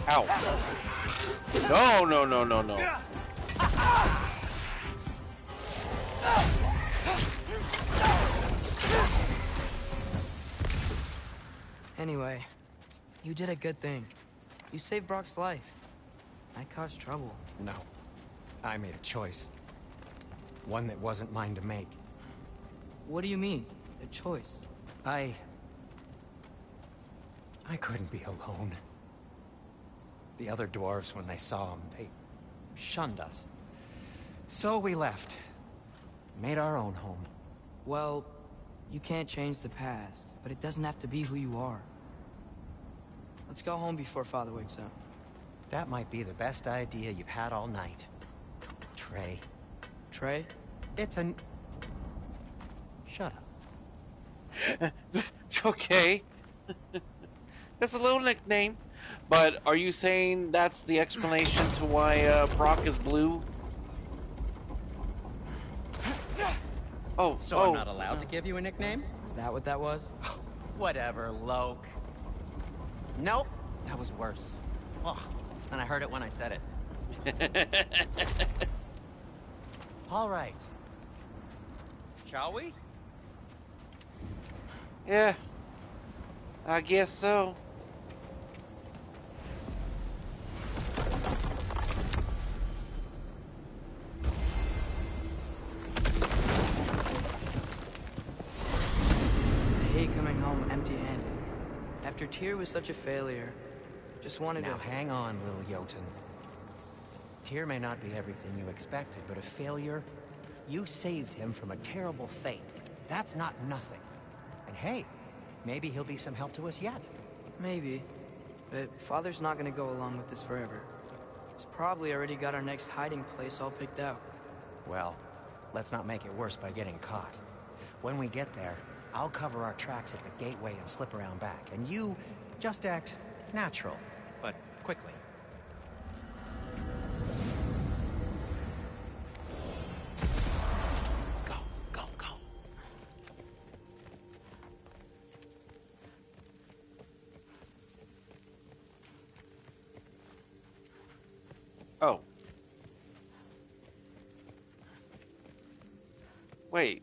Ow. No, no, no, no, no. Anyway, you did a good thing. You saved Brock's life. I caused trouble. No. I made a choice. One that wasn't mine to make. What do you mean? A choice? I couldn't be alone. The other dwarves, when they saw him, they shunned us. So we left. Made our own home. Well, you can't change the past, but it doesn't have to be who you are. Let's go home before Father wakes up. That might be the best idea you've had all night. Trey. Trey? It's an... Shut up. Okay. That's a little nickname. But are you saying that's the explanation to why Brock is blue? Oh, So I'm not allowed to give you a nickname? Is that what that was? Whatever, Loke. Nope, that was worse. Oh, and I heard it when I said it. All right. Shall we? Yeah, I guess so. I hate coming home empty-handed. After Tyr was such a failure, just wanted Now to... hang on, little Jotun. Tyr may not be everything you expected, but a failure? You saved him from a terrible fate. That's not nothing. And hey, maybe he'll be some help to us yet. Maybe. But Father's not gonna go along with this forever. He's probably already got our next hiding place all picked out. Well, let's not make it worse by getting caught. When we get there, I'll cover our tracks at the gateway and slip around back. And you, just act natural, but quickly. Go, go, go. Oh. Wait.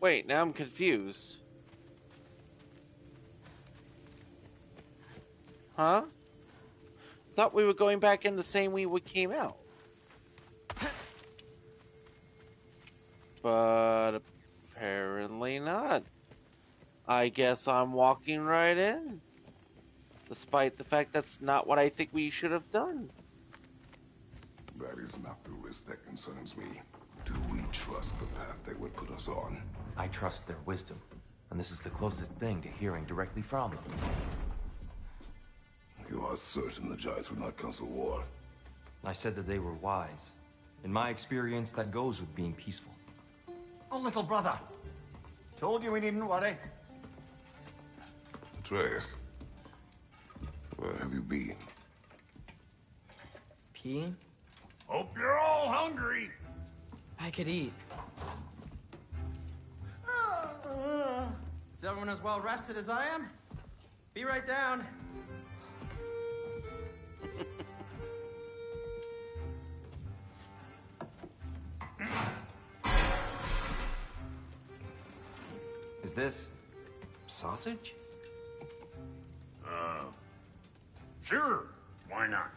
Wait, now I'm confused. Huh? Thought we were going back in the same way we came out. But apparently not. I guess I'm walking right in. Despite the fact that's not what I think we should have done. That is not the risk that concerns me. Do we trust the path they would put us on? I trust their wisdom, and this is the closest thing to hearing directly from them. You are certain the Giants would not counsel war? I said that they were wise. In my experience, that goes with being peaceful. Oh, little brother. Told you we needn't worry. Atreus, where have you been? Peeing? Hope you're all hungry. I could eat. Is everyone as well rested as I am? Be right down. Is this sausage? Sure, why not?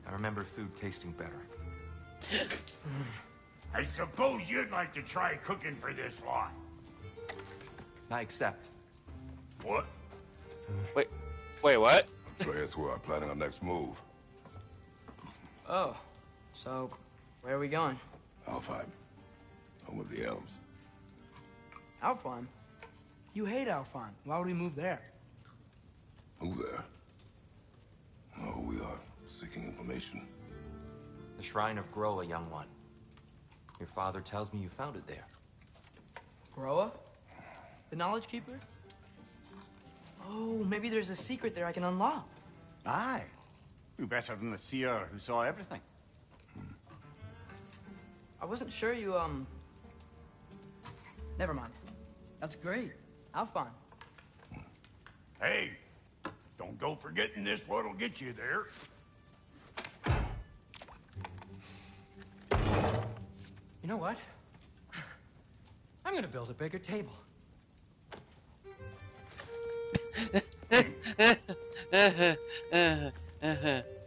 I remember food tasting better. I suppose you'd like to try cooking for this lot. I accept. What? Wait, what? Atreus, we are planning our next move. Oh, so where are we going? Alfheim, home of the elves. Alfheim? You hate Alfheim. Why would we move there? Move there? No, we are seeking information. The Shrine of Groa, young one. Your father tells me you found it there. Groa? The Knowledge Keeper? Oh, maybe there's a secret there I can unlock. Aye. Who better than the seer who saw everything? I wasn't sure you, Never mind. That's great. Alfheim. Hey, don't go forgetting this what'll get you there. You know what? I'm gonna build a bigger table.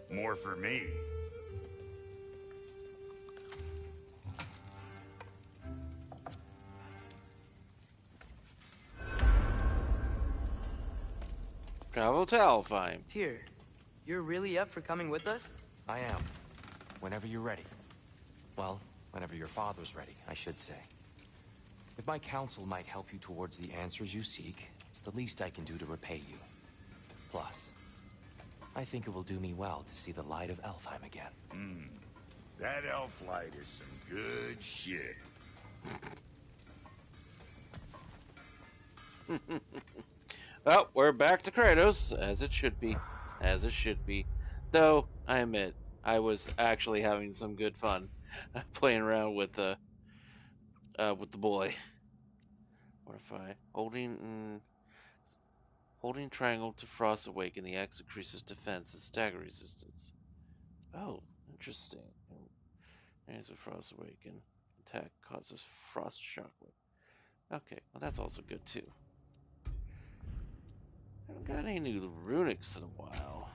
More for me. travel to Alfheim. Tyr, you're really up for coming with us? I am. Whenever you're ready. Well, whenever your father's ready, I should say. If my counsel might help you towards the answers you seek, it's the least I can do to repay you. Plus, I think it will do me well to see the light of Alfheim again. That elf light is some good shit. Well, we're back to Kratos, as it should be. As it should be. Though, I admit, I was actually having some good fun playing around with the boy. What if I holding triangle to Frost Awaken, the axe increases defense and stagger resistance. Oh, interesting. There's a Frost Awaken. Attack causes Frost Shockwave. Okay, well that's also good too. I haven't got any new runics in a while.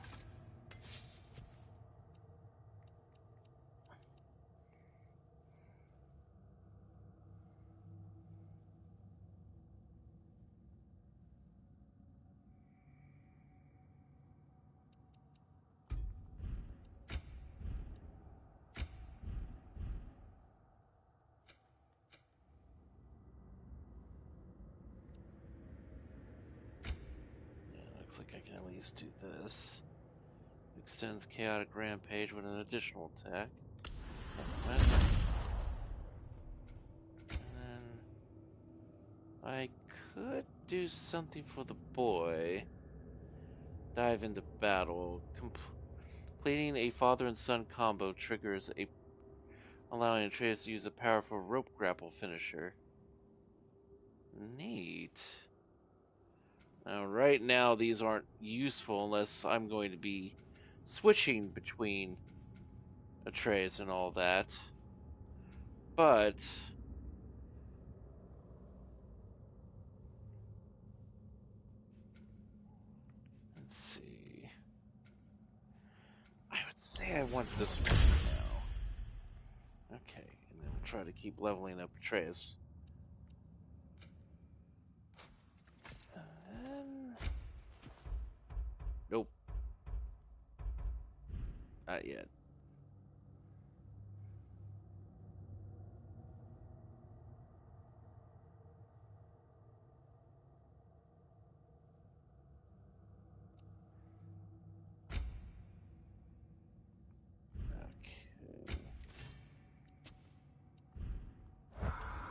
Looks like I can at least do this. Extends Chaotic Rampage with an additional attack. And then I could do something for the boy. Dive into battle. Completing a father and son combo triggers allowing Atreus to use a powerful rope grapple finisher. Neat. Now, right now, these aren't useful unless I'm going to be switching between Atreus and all that. But let's see. I would say I want this one now. Okay, and then we'll try to keep leveling up Atreus. Nope. Not yet. Okay.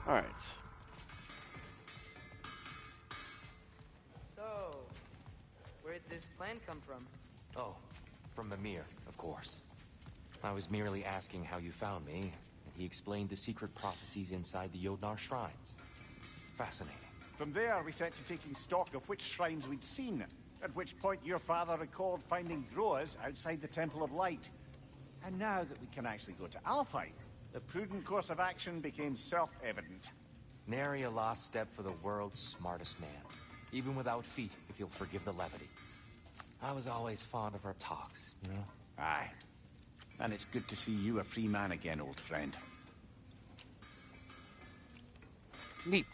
Alright. So, where'd this plan come from? Oh, from Mimir, of course. I was merely asking how you found me, and he explained the secret prophecies inside the Jotnar shrines. Fascinating. From there, we set to taking stock of which shrines we'd seen, at which point your father recalled finding growers outside the Temple of Light. And now that we can actually go to Alfheim, the prudent course of action became self-evident. Nary a lost step for the world's smartest man. Even without feet, if you'll forgive the levity. I was always fond of our talks, you know? Aye. And it's good to see you a free man again, old friend. Neat.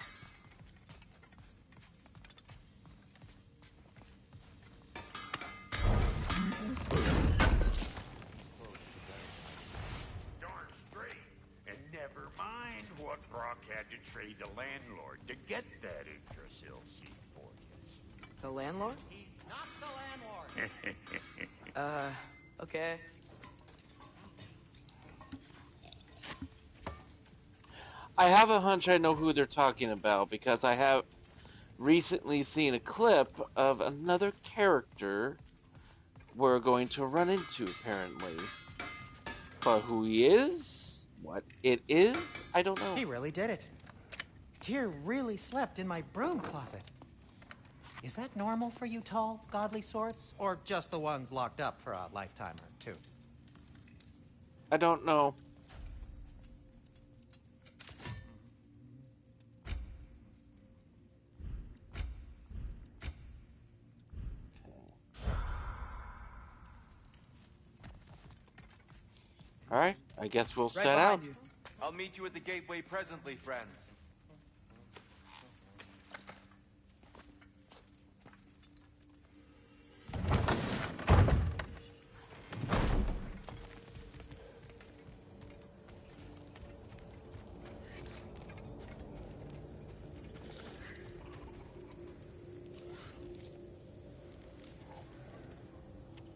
Darn straight. And never mind what Brock had to trade the landlord to get that Yggdrasil seed for you. The landlord? He's not the landlord. Okay. I have a hunch I know who they're talking about because I have recently seen a clip of another character we're going to run into, apparently. But who he is, what it is, I don't know. He really did it. Tyr really slept in my broom closet. Is that normal for you tall, godly sorts? Or just the ones locked up for a lifetime or two? I don't know. Alright, I guess we'll set out. You. I'll meet you at the gateway presently, friends.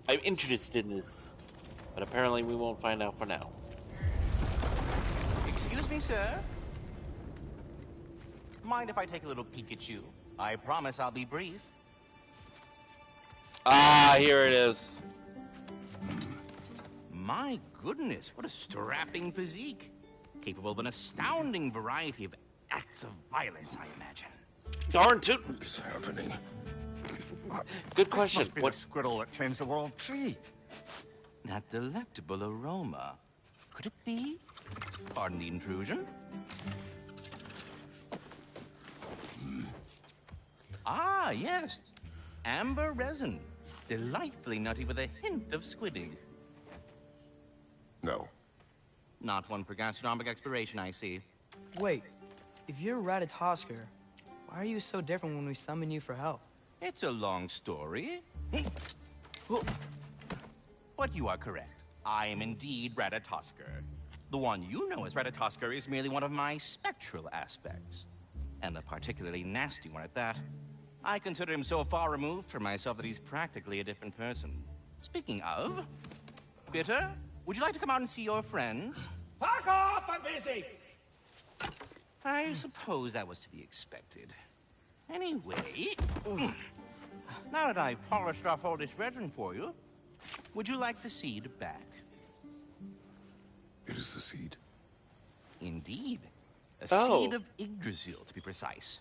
I'm interested in this, but apparently we won't find out for now. Excuse me, sir. Mind if I take a little peek at you? I promise I'll be brief. Ah, here it is. My goodness, what a strapping physique. Capable of an astounding variety of acts of violence, I imagine. Darn tootin'. What is happening? Good question. This must be the squirrel that tends the world tree. That delectable aroma. Could it be? Pardon the intrusion. Ah, yes. Amber resin. Delightfully nutty with a hint of squidding. No. Not one for gastronomic exploration, I see. Wait, if you're Ratatosker, why are you so different when we summon you for help? It's a long story. But you are correct. I am indeed Ratatosker. The one you know as Ratatosker is merely one of my spectral aspects. And a particularly nasty one at that. I consider him so far removed from myself that he's practically a different person. Speaking of, Bitter, would you like to come out and see your friends? Fuck off! I'm busy! I suppose that was to be expected. Anyway, now that I've polished off all this resin for you, would you like the seed back? It is the seed. Indeed. A Oh. seed of Yggdrasil, to be precise.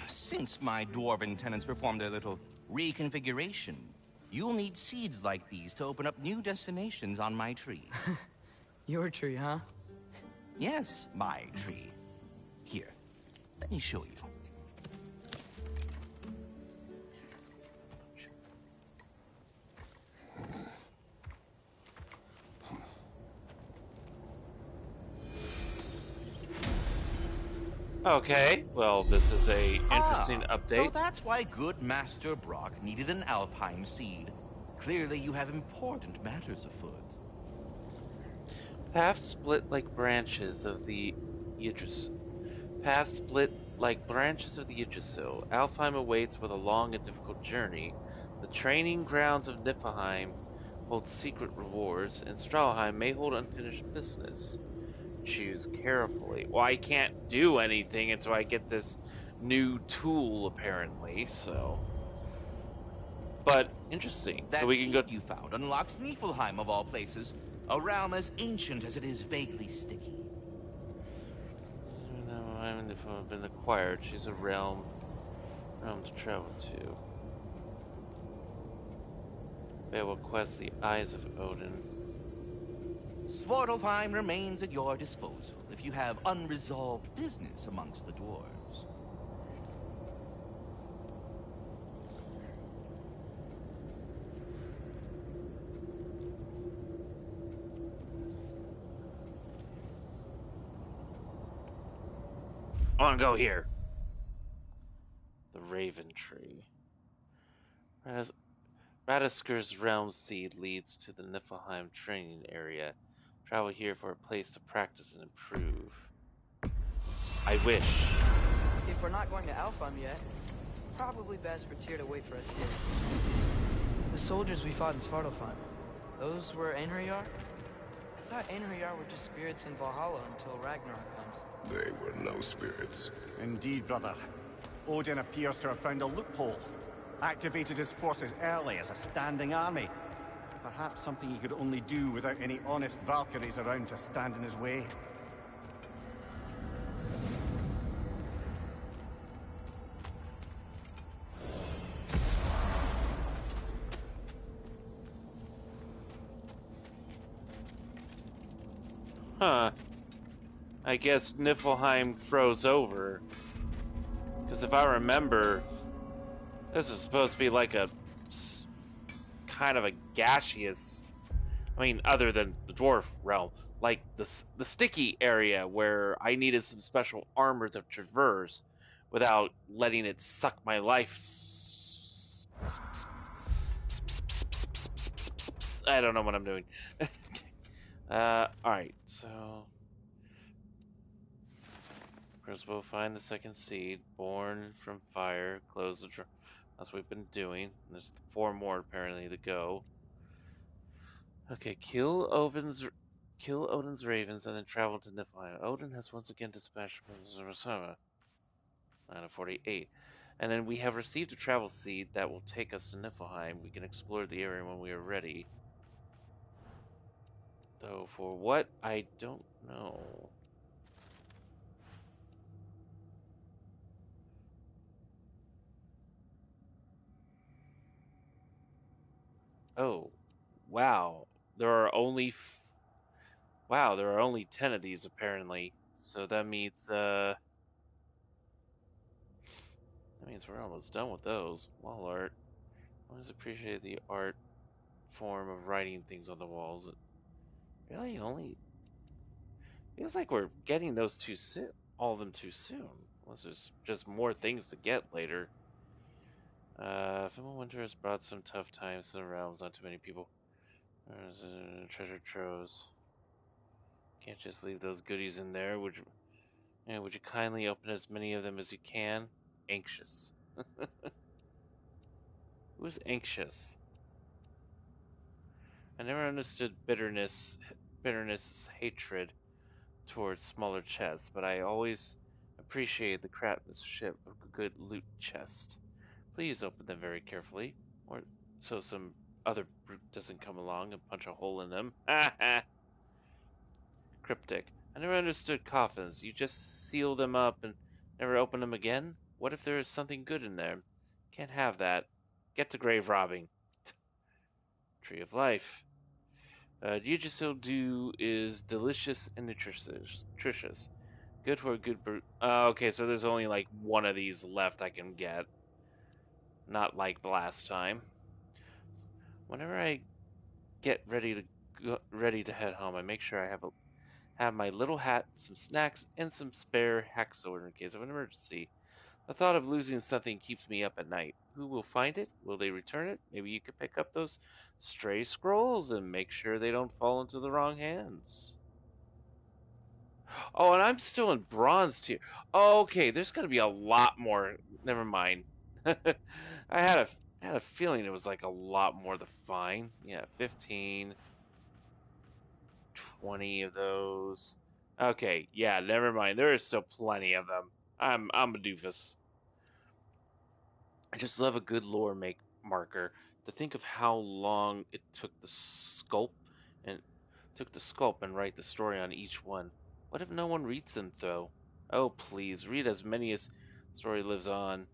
Since my dwarven tenants performed their little reconfiguration, you'll need seeds like these to open up new destinations on my tree. Your tree, huh? Yes, my tree. Here, let me show you. Okay, well, this is a interesting update. So that's why good Master Brock needed an Alfheim seed. Clearly you have important matters afoot. Paths split like branches of the Yggdrasil. Paths split like branches of the Yggdrasil. Alfheim awaits with a long and difficult journey. The training grounds of Niflheim hold secret rewards, and Stralheim may hold unfinished business. Choose carefully. Well, I can't do anything until I get this new tool, apparently, so... But, interesting. That so we can go... seed you found unlocks Niflheim of all places. A realm as ancient as it is vaguely sticky. No, I mean, if I've been acquired, she's a realm to travel to. They will quest the eyes of Odin. Svartalfheim remains at your disposal if you have unresolved business amongst the dwarves. I want to go here. The Raven Tree. Radisker's realm seed leads to the Niflheim training area. Travel here for a place to practice and improve. I wish. If we're not going to Alfheim yet, it's probably best for Tyr to wait for us here. The soldiers we fought in Svartalfheim, those were Einherjar? I thought Einherjar were just spirits in Valhalla until Ragnarok comes. They were no spirits. Indeed, brother. Odin appears to have found a loophole. Activated his forces early as a standing army. Perhaps something he could only do without any honest Valkyries around to stand in his way. Huh. I guess Niflheim froze over. Because if I remember, this was supposed to be like a kind of a gaseous, I mean, other than the dwarf realm, like the sticky area where I needed some special armor to traverse without letting it suck my life. I don't know what I'm doing. Alright, so first we'll find the second seed, born from fire, close the That's what we've been doing. There's 4 more apparently to go. Okay, kill Odin's ravens and then travel to Niflheim. Odin has once again dispatched 948. And then we have received a travel seed that will take us to Niflheim. We can explore the area when we are ready. Though for what, I don't know. Oh, wow. Wow, there are only 10 of these apparently. So that means we're almost done with those. Wall art. I always appreciate the art form of writing things on the walls. It really only feels like we're getting those too soon. All of them too soon. Unless there's just more things to get later. Film Winter has brought some tough times to the realms. Not too many people. There's treasure troves. Can't just leave those goodies in there. Would you kindly open as many of them as you can? Anxious. Who's anxious? I never understood bitterness hatred towards smaller chests, but I always appreciate the craftsmanship of a good loot chest. Please open them very carefully, or so some other brute doesn't come along and punch a hole in them. Cryptic. I never understood coffins. You just seal them up and never open them again? What if there is something good in there? Can't have that. Get to grave robbing. Tree of Life. Yggdrasil dew is delicious and nutritious. Good for a good brute. Okay, so there's only like one of these left I can get. Not like the last time. Whenever I get ready to head home, I make sure I have my little hat, some snacks, and some spare hack sword in case of an emergency. The thought of losing something keeps me up at night. Who will find it? Will they return it? Maybe you could pick up those stray scrolls and make sure they don't fall into the wrong hands. Oh, and I'm still in bronze tier. Oh, okay, there's gonna be a lot more. Never mind. I had a feeling it was like a lot more to find. Yeah, 15, 20 of those. Okay, yeah, never mind. There is still plenty of them. I'm a doofus. I just love a good lore make marker. To think of how long it and took the sculpt and write the story on each one. What if no one reads them though? Oh please, read as many as story lives on.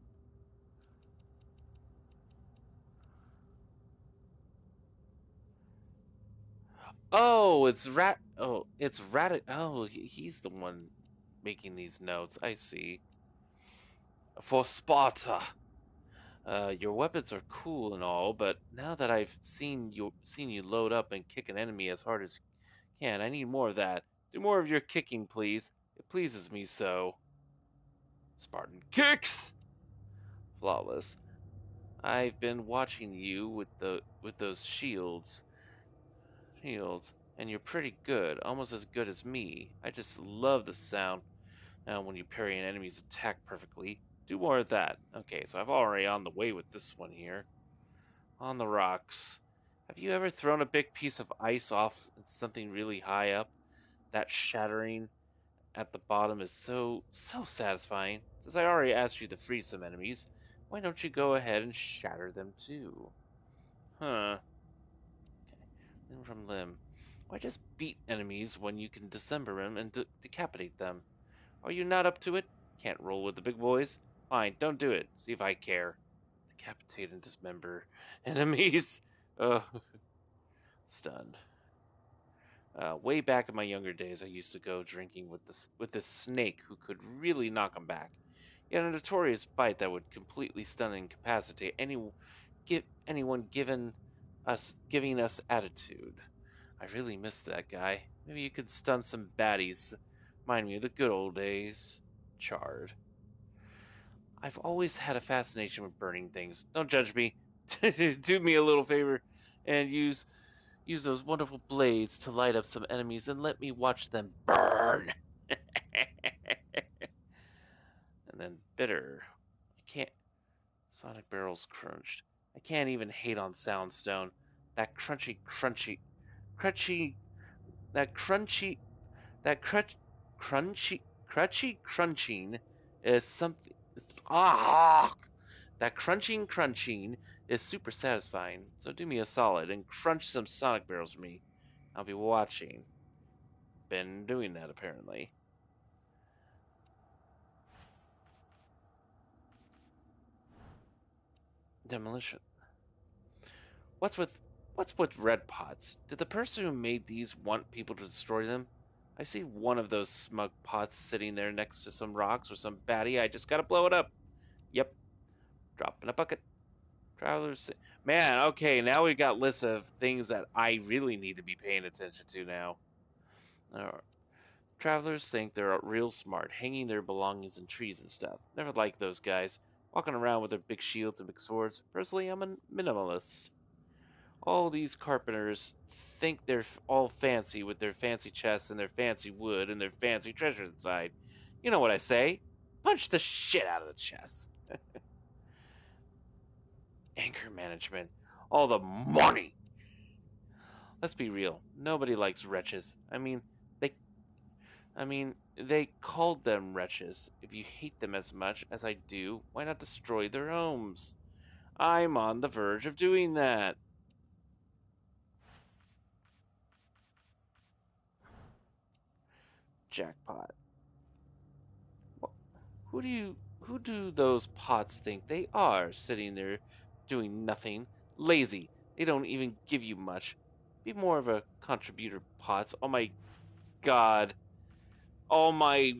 It's Rat. Oh, he's the one making these notes. I see. For Sparta. Your weapons are cool and all, but now that I've seen you load up and kick an enemy as hard as you can, I need more of that. Do more of your kicking, please. It pleases me so. Spartan kicks! Flawless. I've been watching you with those shields, and you're pretty good, almost as good as me. I just love the sound now when you parry an enemy's attack perfectly. Do more of that. Okay, so I've already on the way with this one here. On the rocks. Have you ever thrown a big piece of ice off something really high up? That shattering at the bottom is so satisfying. Since I already asked you to free some enemies, why don't you go ahead and shatter them too? Huh. Okay. Limb from limb. Why just beat enemies when you can dismember them and decapitate them? Are you not up to it? Can't roll with the big boys? Fine, don't do it. See if I care. Decapitate and dismember enemies. Oh, stunned. Way back in my younger days, I used to go drinking with this snake who could really knock 'em back. He had a notorious bite that would completely stun and incapacitate anyone giving us attitude. I really miss that guy. Maybe you could stun some baddies. Remind me of the good old days. Charred. I've always had a fascination with burning things. Don't judge me. Do me a little favor and use those wonderful blades to light up some enemies and let me watch them burn. And then bitter. I can't Sonic barrels crunched. I can't even hate on Soundstone. That crunchy, that crunchy, that crunching is something. Ah, that crunching is super satisfying. So do me a solid and crunch some Sonic barrels for me. I'll be watching. Been doing that apparently. Demolition. What's with what's with red pots? Did the person who made these want people to destroy them? I see one of those smug pots sitting there next to some rocks or some baddie. I just gotta blow it up. Yep, drop in a bucket. Travelers, man. Okay, now we've got lists of things that I really need to be paying attention to now. Uh, Travelers think they're real smart, hanging their belongings in trees and stuff. Never liked those guys, walking around with their big shields and big swords. Personally, I'm a minimalist. All these carpenters think they're all fancy with their fancy chests and their fancy wood and their fancy treasures inside. You know what I say? Punch the shit out of the chest. Anchor management. All the money. Let's be real. Nobody likes wretches. They they called them wretches. If you hate them as much as I do, why not destroy their homes? I'm on the verge of doing that. Jackpot. Who do those pots think they are, sitting there doing nothing? Lazy. They don't even give you much. Be more of a contributor, pots. Oh my god. All my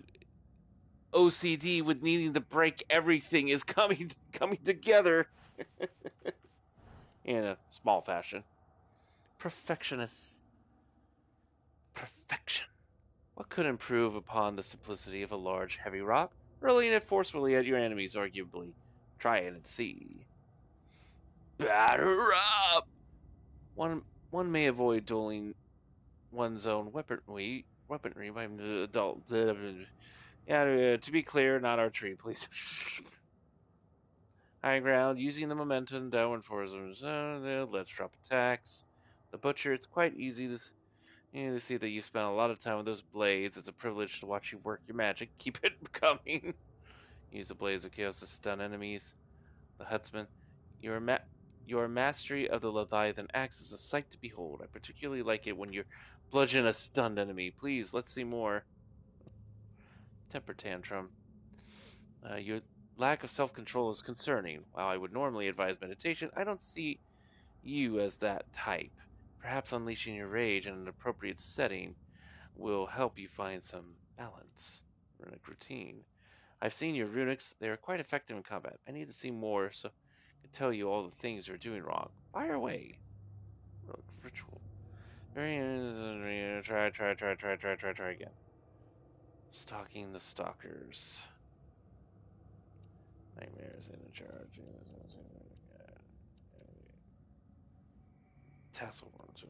OCD with needing to break everything is coming together in a small fashion. Perfectionists. Perfection. What could improve upon the simplicity of a large, heavy rock? Hurling it forcefully at your enemies, arguably. Try it and see. Batter up! One may avoid dueling one's own weaponry by adult. Yeah, to be clear, not archery, please. High ground, using the momentum, downward force. Let's drop attacks. The butcher, it's quite easy to see that you spent a lot of time with those blades. It's a privilege to watch you work your magic. Keep it coming. Use the blades of chaos to stun enemies. The Huntsman, your your mastery of the Leviathan axe is a sight to behold. I particularly like it when you bludgeon a stunned enemy. Please, let's see more. Temper tantrum. Your lack of self-control is concerning. While I would normally advise meditation, I don't see you as that type. Perhaps unleashing your rage in an appropriate setting will help you find some balance. Runic routine. I've seen your runics. They are quite effective in combat. I need to see more so I can tell you all the things you're doing wrong. Fire away. Ritual. Try again. Stalking the stalkers. Nightmares in a charge. Tassel ones.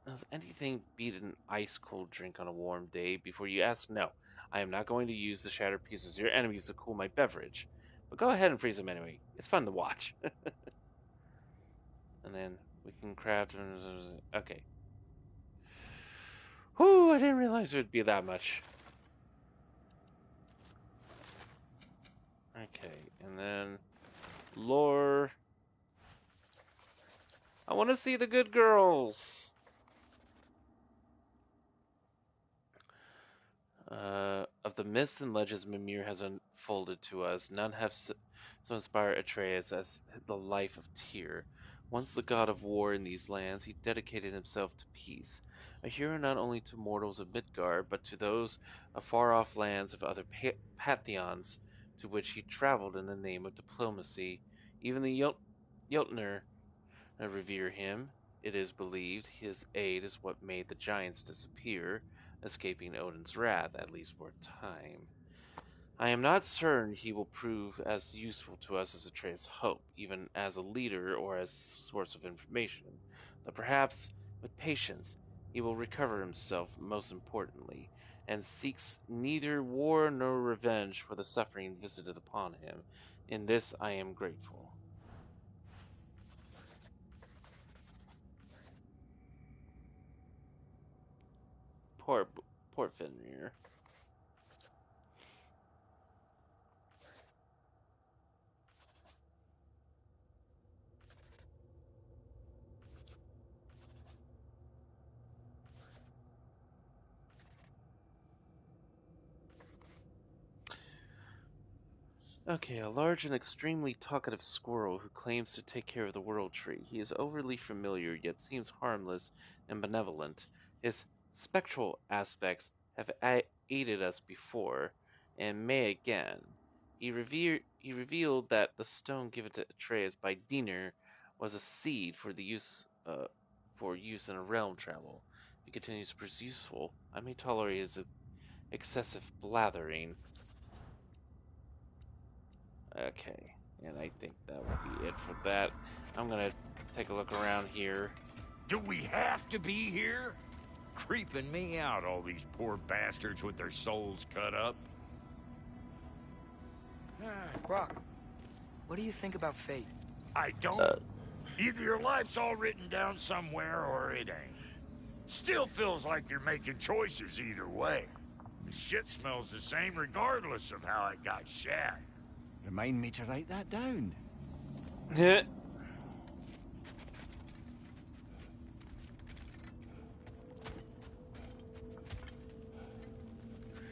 Does anything beat an ice cold drink on a warm day? Before you ask, no. I am not going to use the shattered pieces of your enemies to cool my beverage. But go ahead and freeze them anyway. It's fun to watch. And then we can craft. Okay. Whew, I didn't realize it would be that much. Okay, and then lore. I want to see the good girls. Of the myths and legends Mimir has unfolded to us, none have so inspired Atreus as the life of Tyr. Once the god of war in these lands, he dedicated himself to peace, a hero not only to mortals of Midgard, but to those of far-off lands of other pantheons, to which he traveled in the name of diplomacy. Even the Jotnar revere him. It is believed his aid is what made the giants disappear, escaping Odin's wrath, at least for a time. I am not certain he will prove as useful to us as Atreus hoped, even as a leader or as source of information, but perhaps, with patience, he will recover himself most importantly, and seeks neither war nor revenge for the suffering visited upon him. In this I am grateful. Poor, poor Fenrir. Okay, a large and extremely talkative squirrel who claims to take care of the world tree. He is overly familiar, yet seems harmless and benevolent. His spectral aspects have aided us before, and may again. He revealed that the stone given to Atreus by Dinar was a seed for use in a realm travel. If he continues to prove useful, I may tolerate his excessive blathering. Okay, and I think that will be it for that. I'm gonna take a look around here. Do we have to be here? Creeping me out, all these poor bastards with their souls cut up. Brock, what do you think about fate? I don't. Either your life's all written down somewhere or it ain't. Still feels like you're making choices either way. The shit smells the same regardless of how it got shat. Remind me to write that down. There's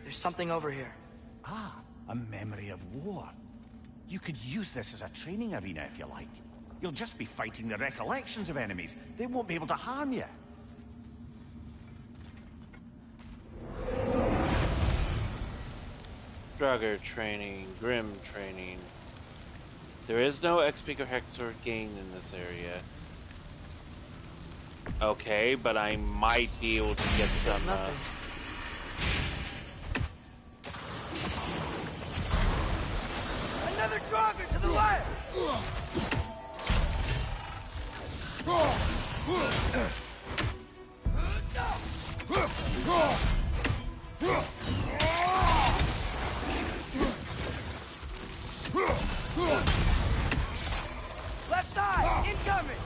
something over here. Ah, a memory of war. You could use this as a training arena if you like. You'll just be fighting the recollections of enemies. They won't be able to harm you. Draugr training, Grim training. There is no XP or Hexor gain in this area. Okay, but I might be able to get some. Another Draugr to the left! Left side, incoming!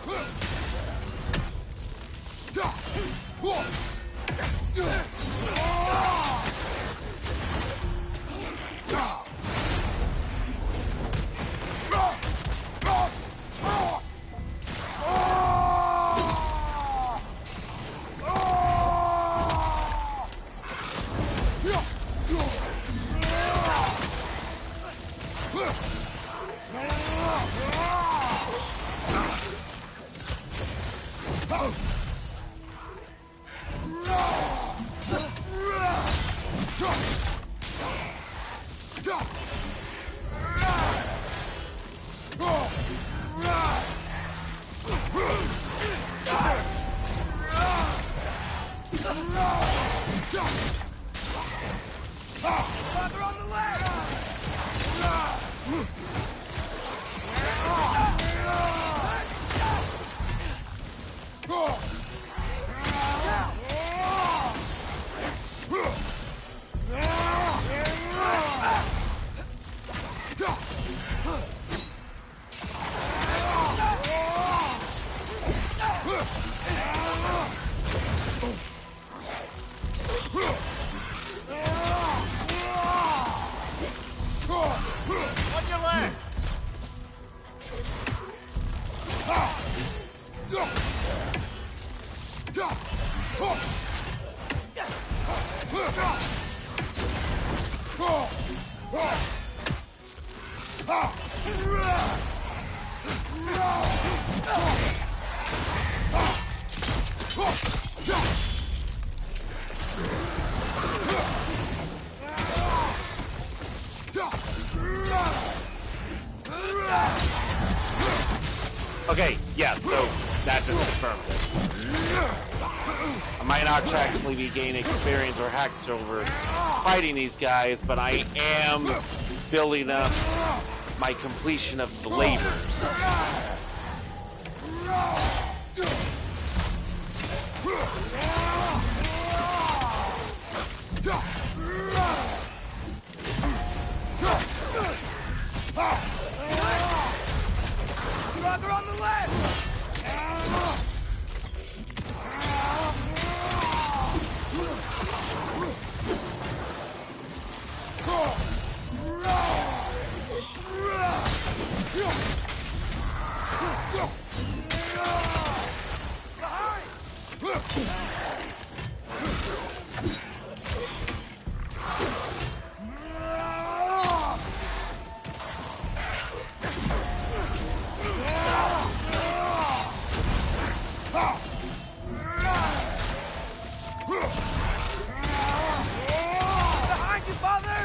Okay, yeah, so that just confirmed it. I might not actually be gaining experience or hacks over fighting these guys, but I am building up my completion of the labors. Stronger on the left! Behind you, father!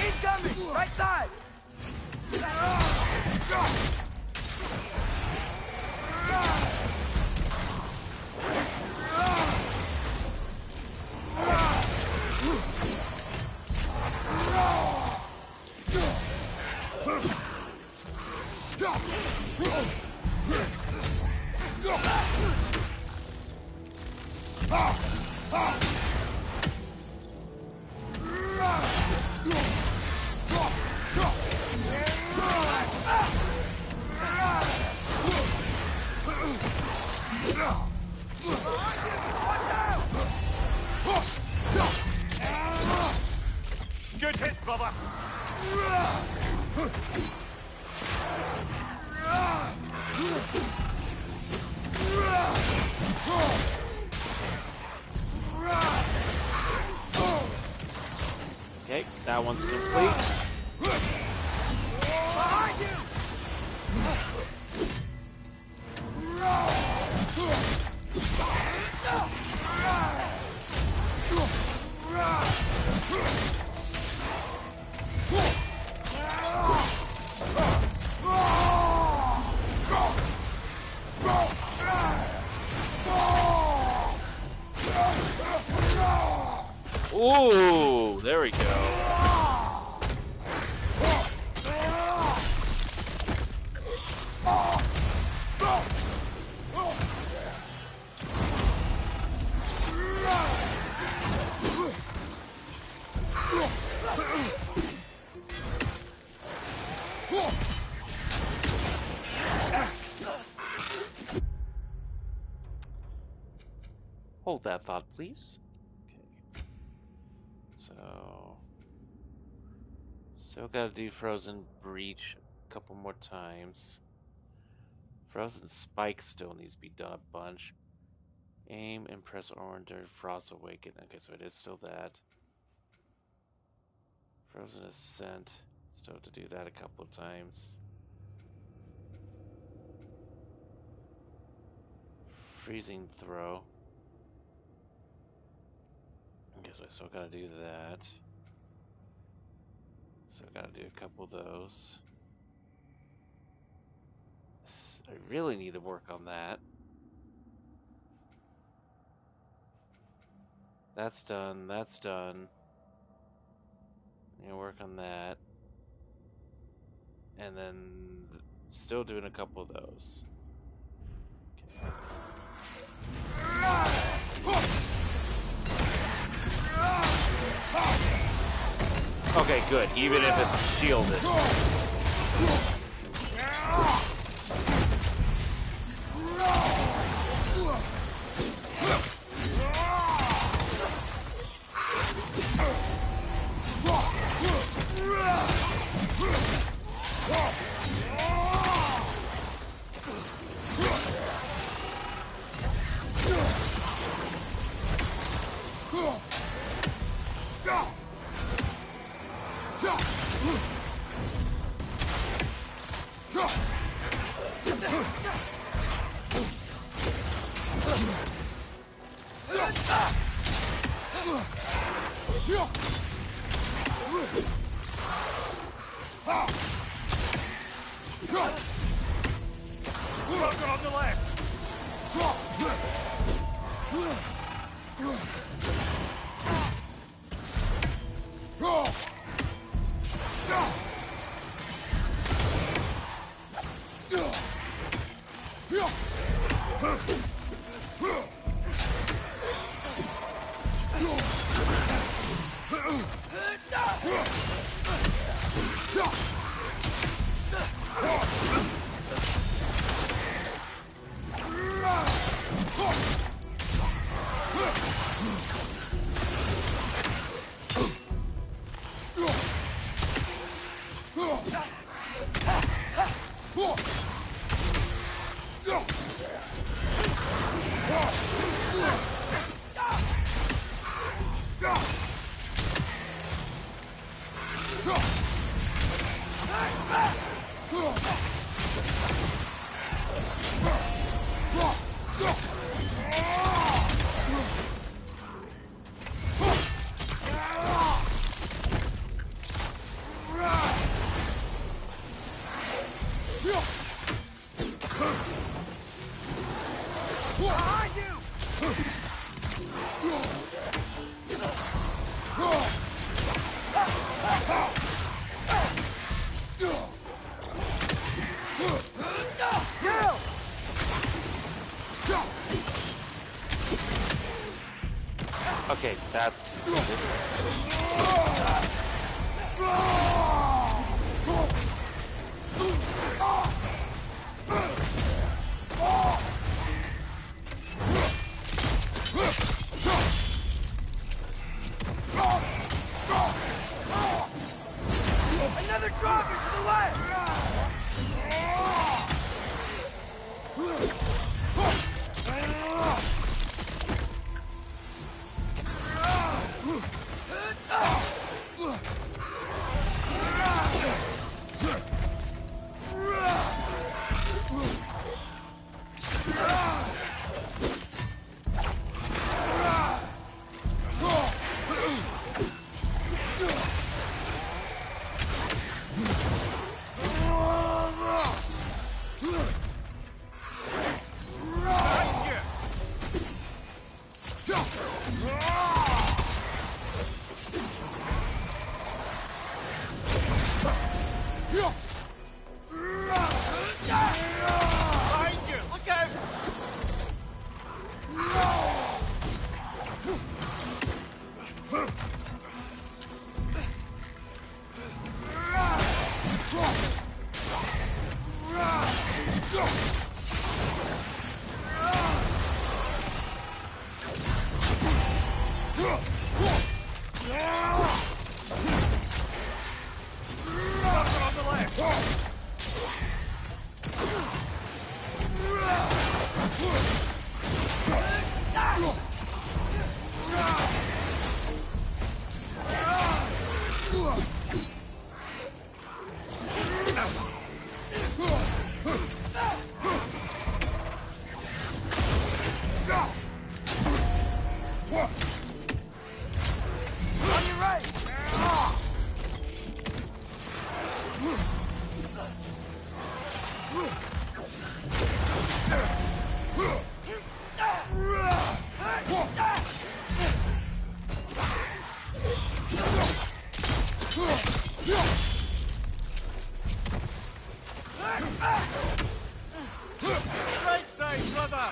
Incoming! Right side! Good hit, brother. Okay, that one's complete. Behind you! Ooh, there we go. Hold that thought, please. Okay. Still gotta do Frozen Breach a couple more times. Frozen Spike still needs to be done a bunch. Aim, Impress Orin during Frost Awaken. Okay, so it is still that. Frozen Ascent. Still have to do that a couple of times. Freezing Throw. Okay, so I still gotta do that. So I gotta do a couple of those. I really need to work on that. That's done, that's done. I need to work on that. And then still doing a couple of those. Okay, good. Even if it's shielded. Sucker on the left! Behind you! Okay, that's... Another dropper to the left! On your right! Right side, brother!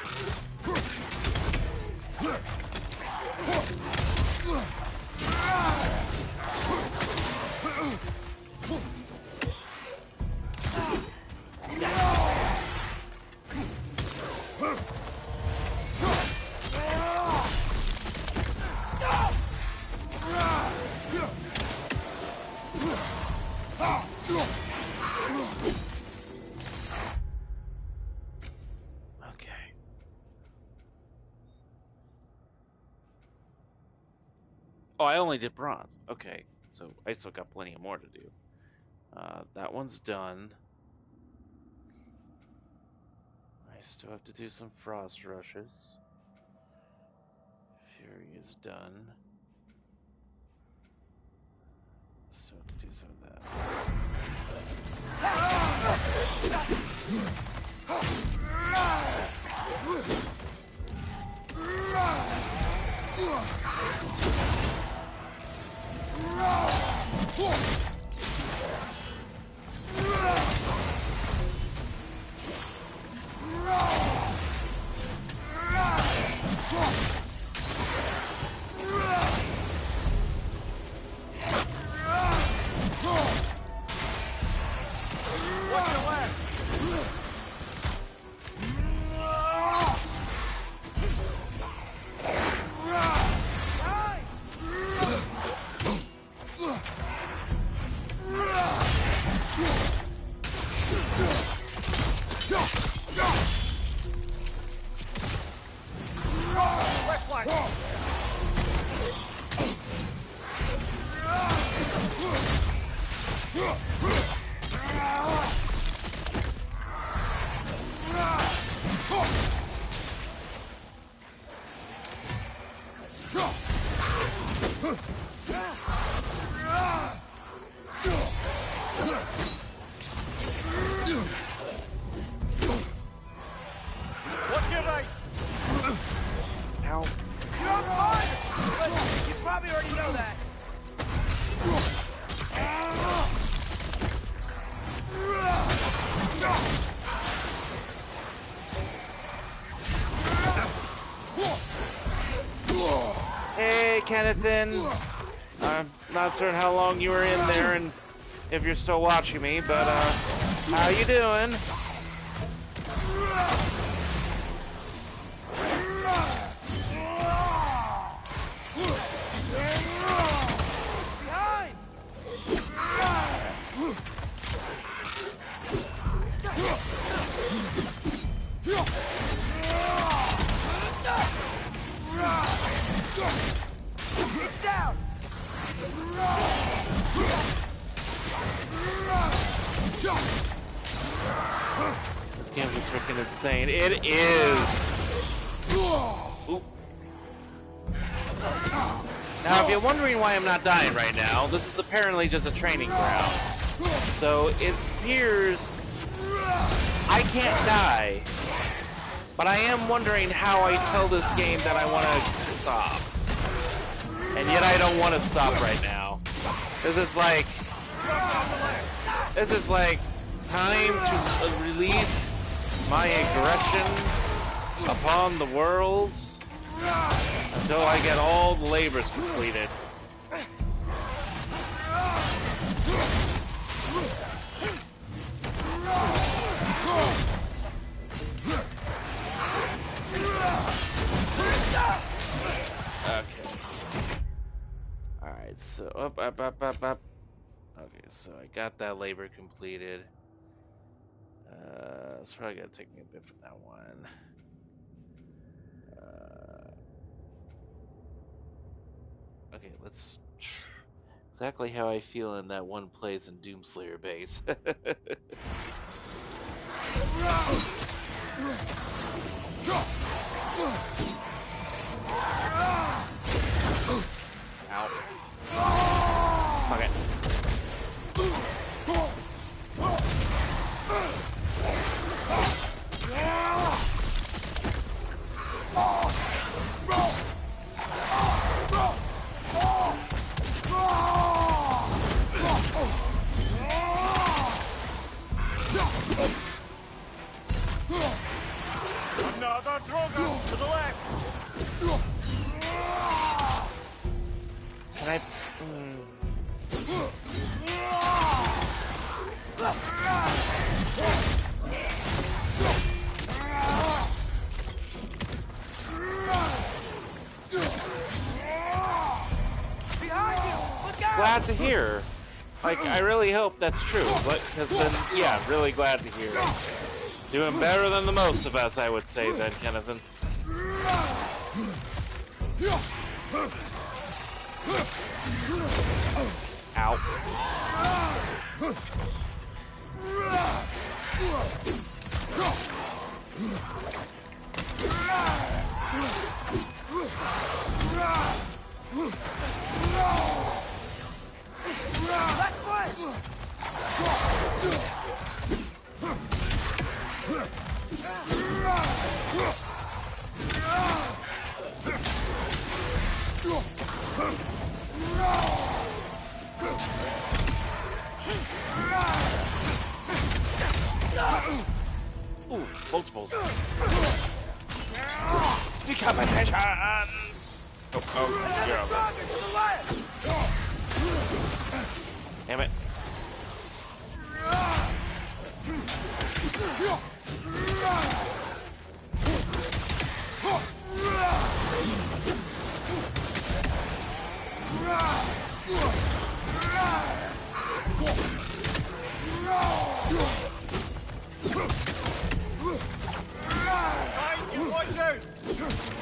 Okay. Oh, I only did bronze. Okay, so I still got plenty of more to do. That one's done. I still have to do some frost rushes. Fury is done. So to do some of that. Watch your left. Left flank. Watch your right. Ow. You're on fire! But you probably already know that. Hey, Kennethan. I'm not certain how long you were in there and if you're still watching me, but how you doing? Behind! It's down! This game is freaking insane. It is! Oop. Now, if you're wondering why I'm not dying right now, this is apparently just a training ground. So it appears I can't die, but I am wondering how I tell this game that I want to stop. And yet I don't want to stop right now. This is like time to release my aggression upon the world until I get all the labors completed. Okay. Alright, so up. Okay, so I got that labor completed. It's probably gonna take me a bit for that one. Okay, let's exactly how I feel in that one place in Doomslayer base. Ow. Okay. Another Drogon to the left! Can I? Behind you! Look out! Glad to hear. Like, I really hope that's true. But because then, yeah, really glad to hear. Doing better than the most of us, I would say, then, Kennethan. Ow. Become my patience! Oh, you're over. Damn it.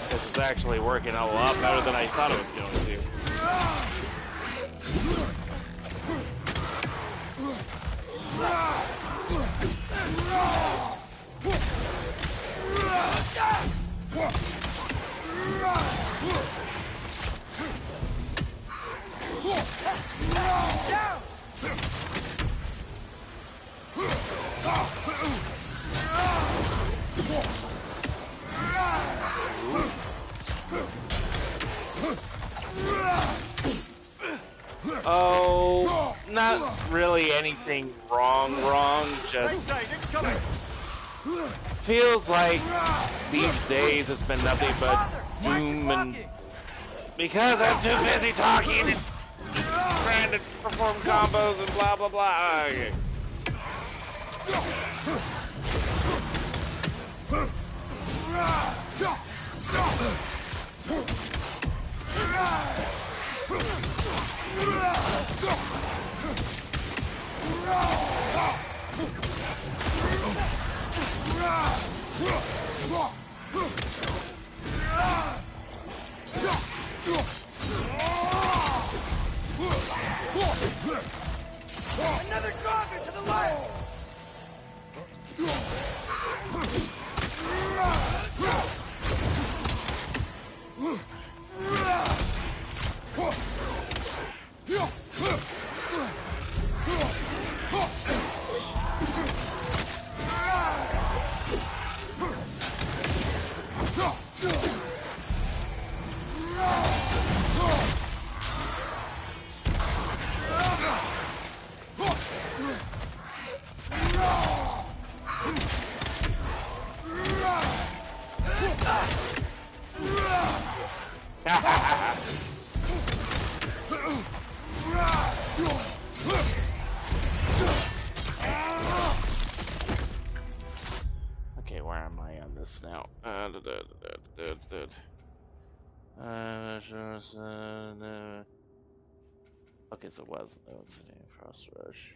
This is actually working a lot better than I thought it was going to. Oh, not really anything wrong, just feels like these days it's been nothing but doom and because I'm too busy talking and trying to perform combos and blah blah blah. Okay. Another target to the left! Okay, where am I on this now? Okay, so what's the name? Frost Rush.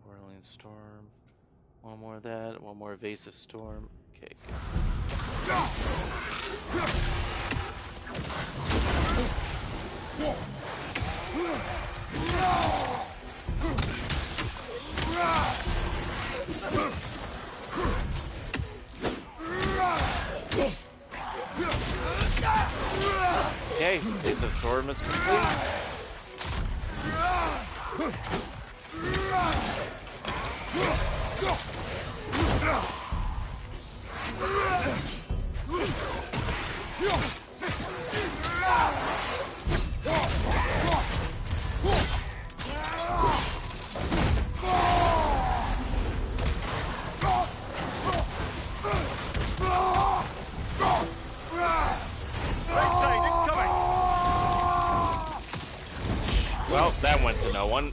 Whirling Storm. One more of that. One more Evasive Storm. Okay, good. Okay, Evasive Storm is complete. Well, that went to no one.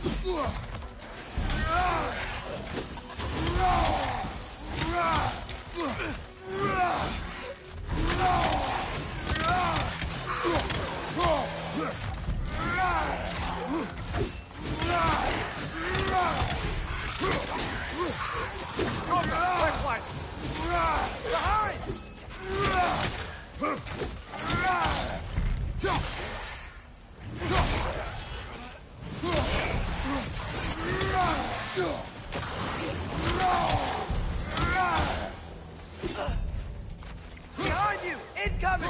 Behind you! Incoming!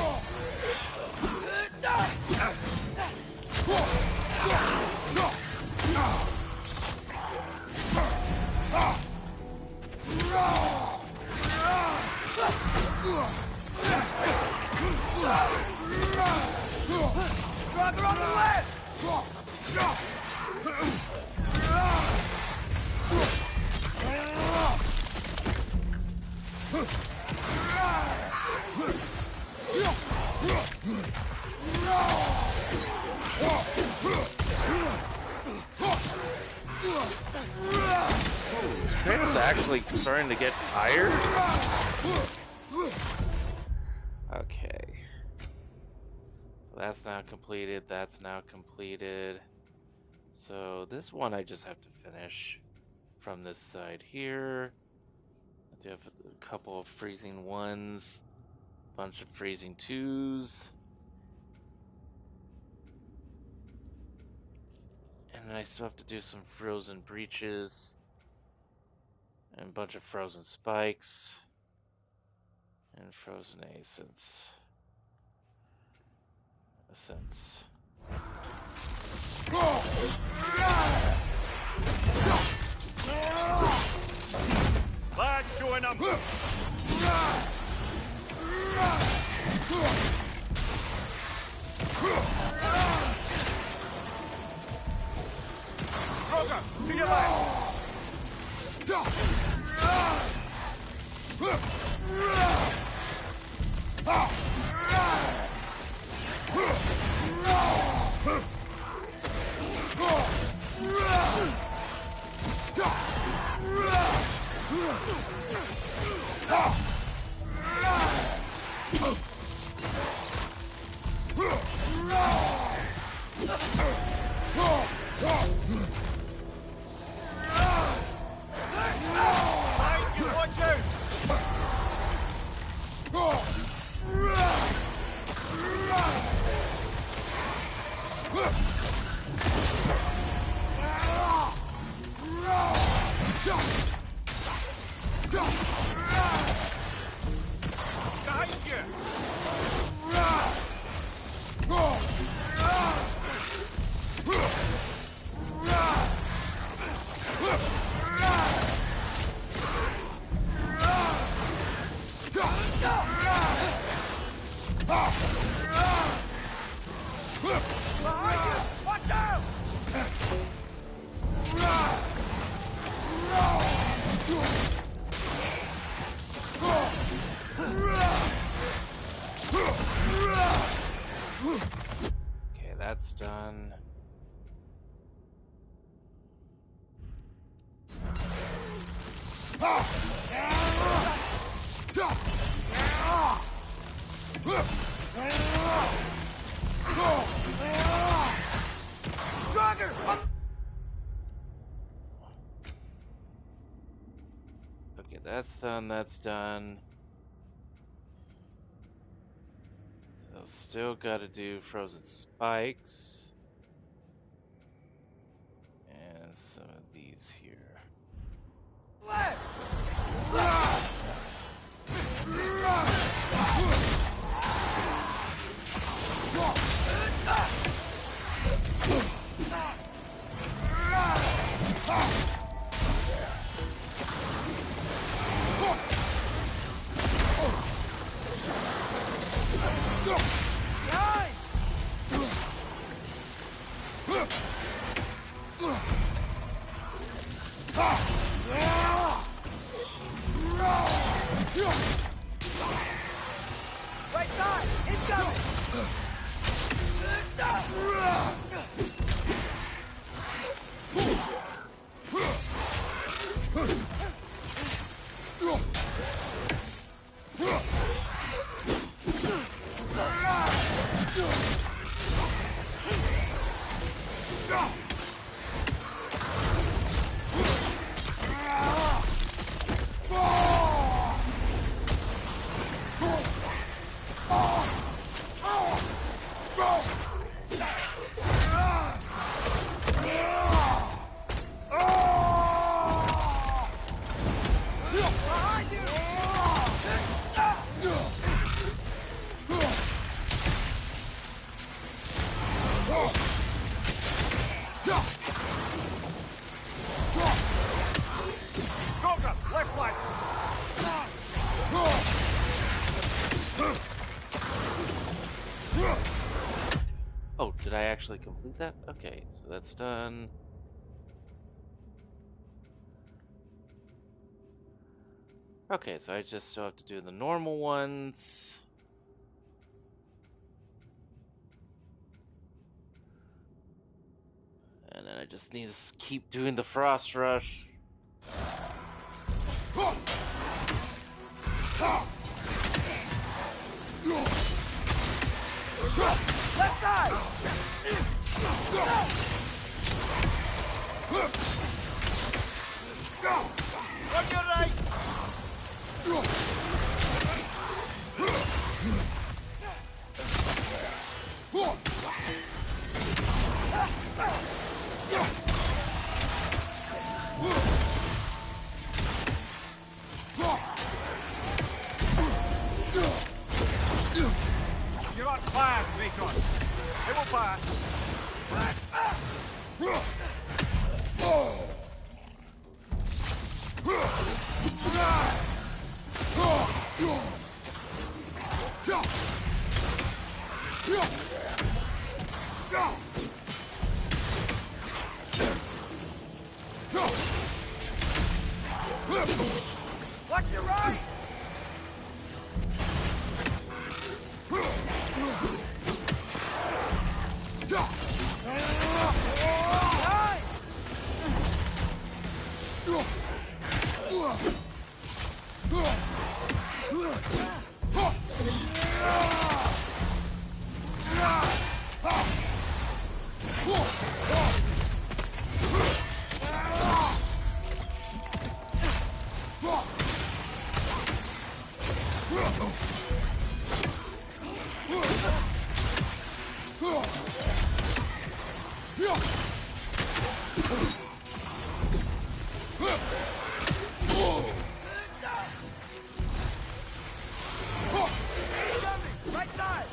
Stronger on the left! Atreus actually starting to get tired? Okay. So that's now completed, that's now completed. So this one I just have to finish from this side here. I do have a couple of freezing ones, bunch of freezing twos. And then I still have to do some frozen breaches. And a bunch of frozen spikes. And frozen ascents. Let's join up. Roger, to your left. Okay, that's done. Okay, that's done, that's done. So still gotta do frozen spikes. And some of these here. Right side! Incoming! Oh, did I actually complete that? Okay, so that's done. Okay, so I just still have to do the normal ones. And then I just need to keep doing the Frost Rush. Left side! On your right! You're on fire, Patron. They will fire. Watch your right! Right side!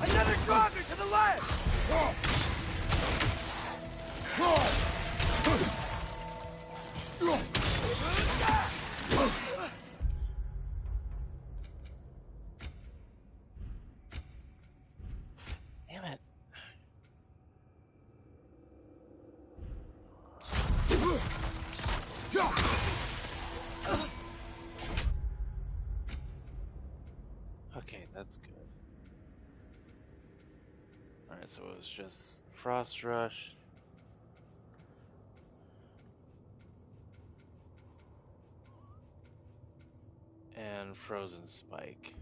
Another Draugr to the left! Damn it. Okay, that's good. Alright, so it was just Frost Rush. And Frozen Spike.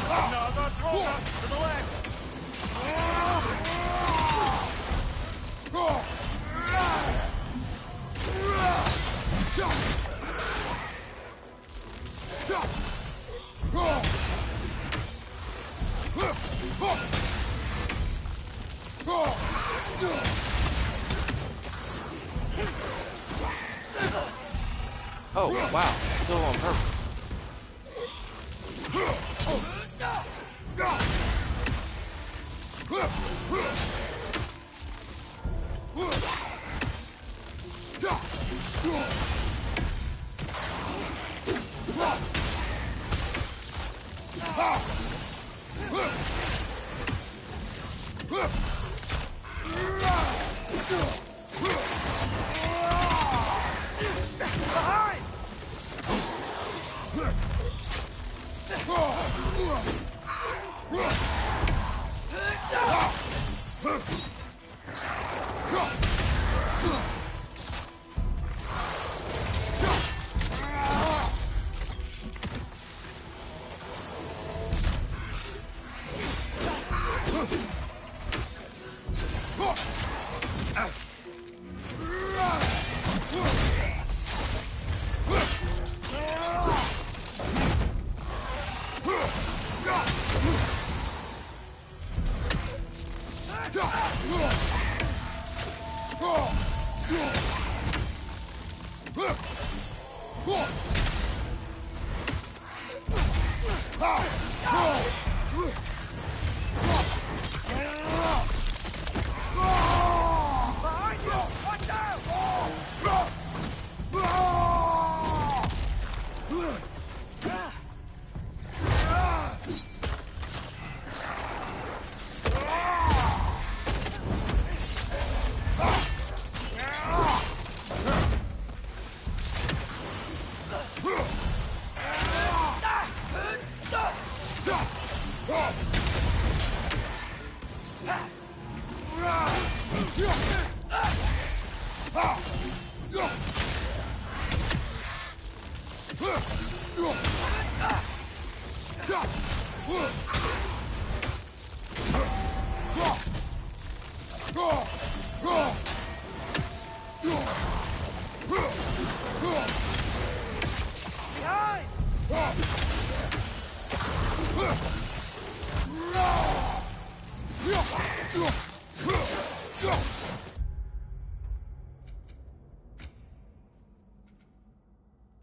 Another Draugr to the left! Oh, wow. Still on purpose. Behind!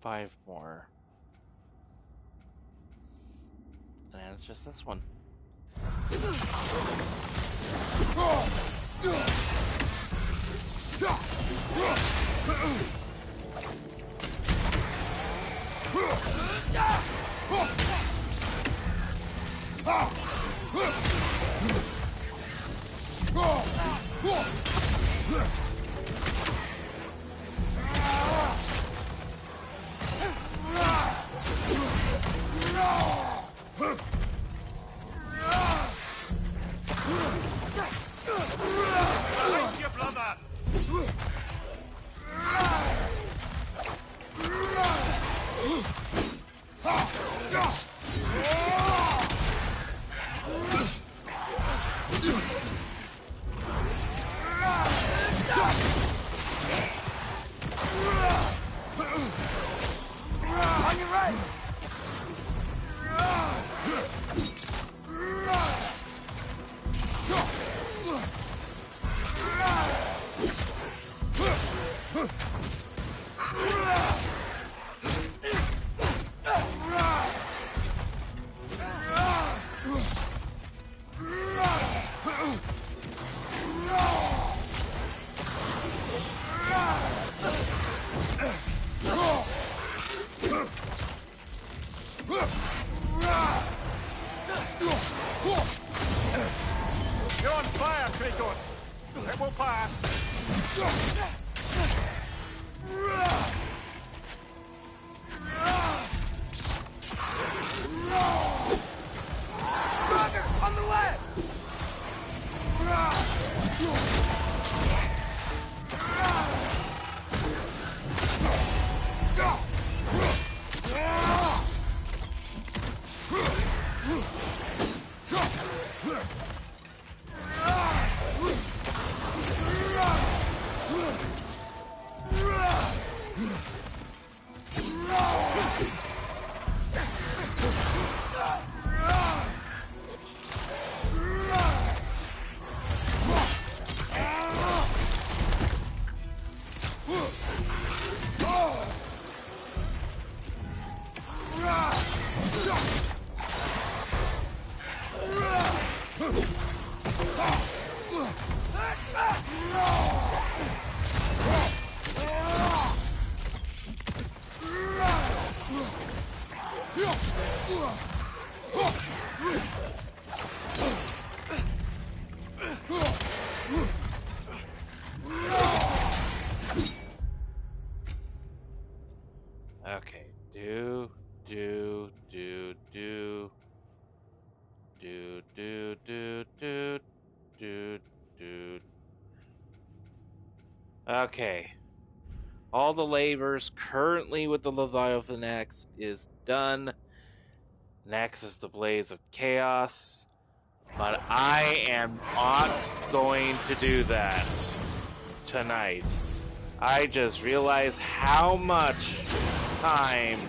Five more. And it's just this one. Thank you, brother! On your right! You're on fire, Kratos! It will pass! Roger! On the left! Okay. Do. Okay. All the labors currently with the Leviathan Axe is done. Next is the Blaze of Chaos. But I am not going to do that tonight. I just realized how much time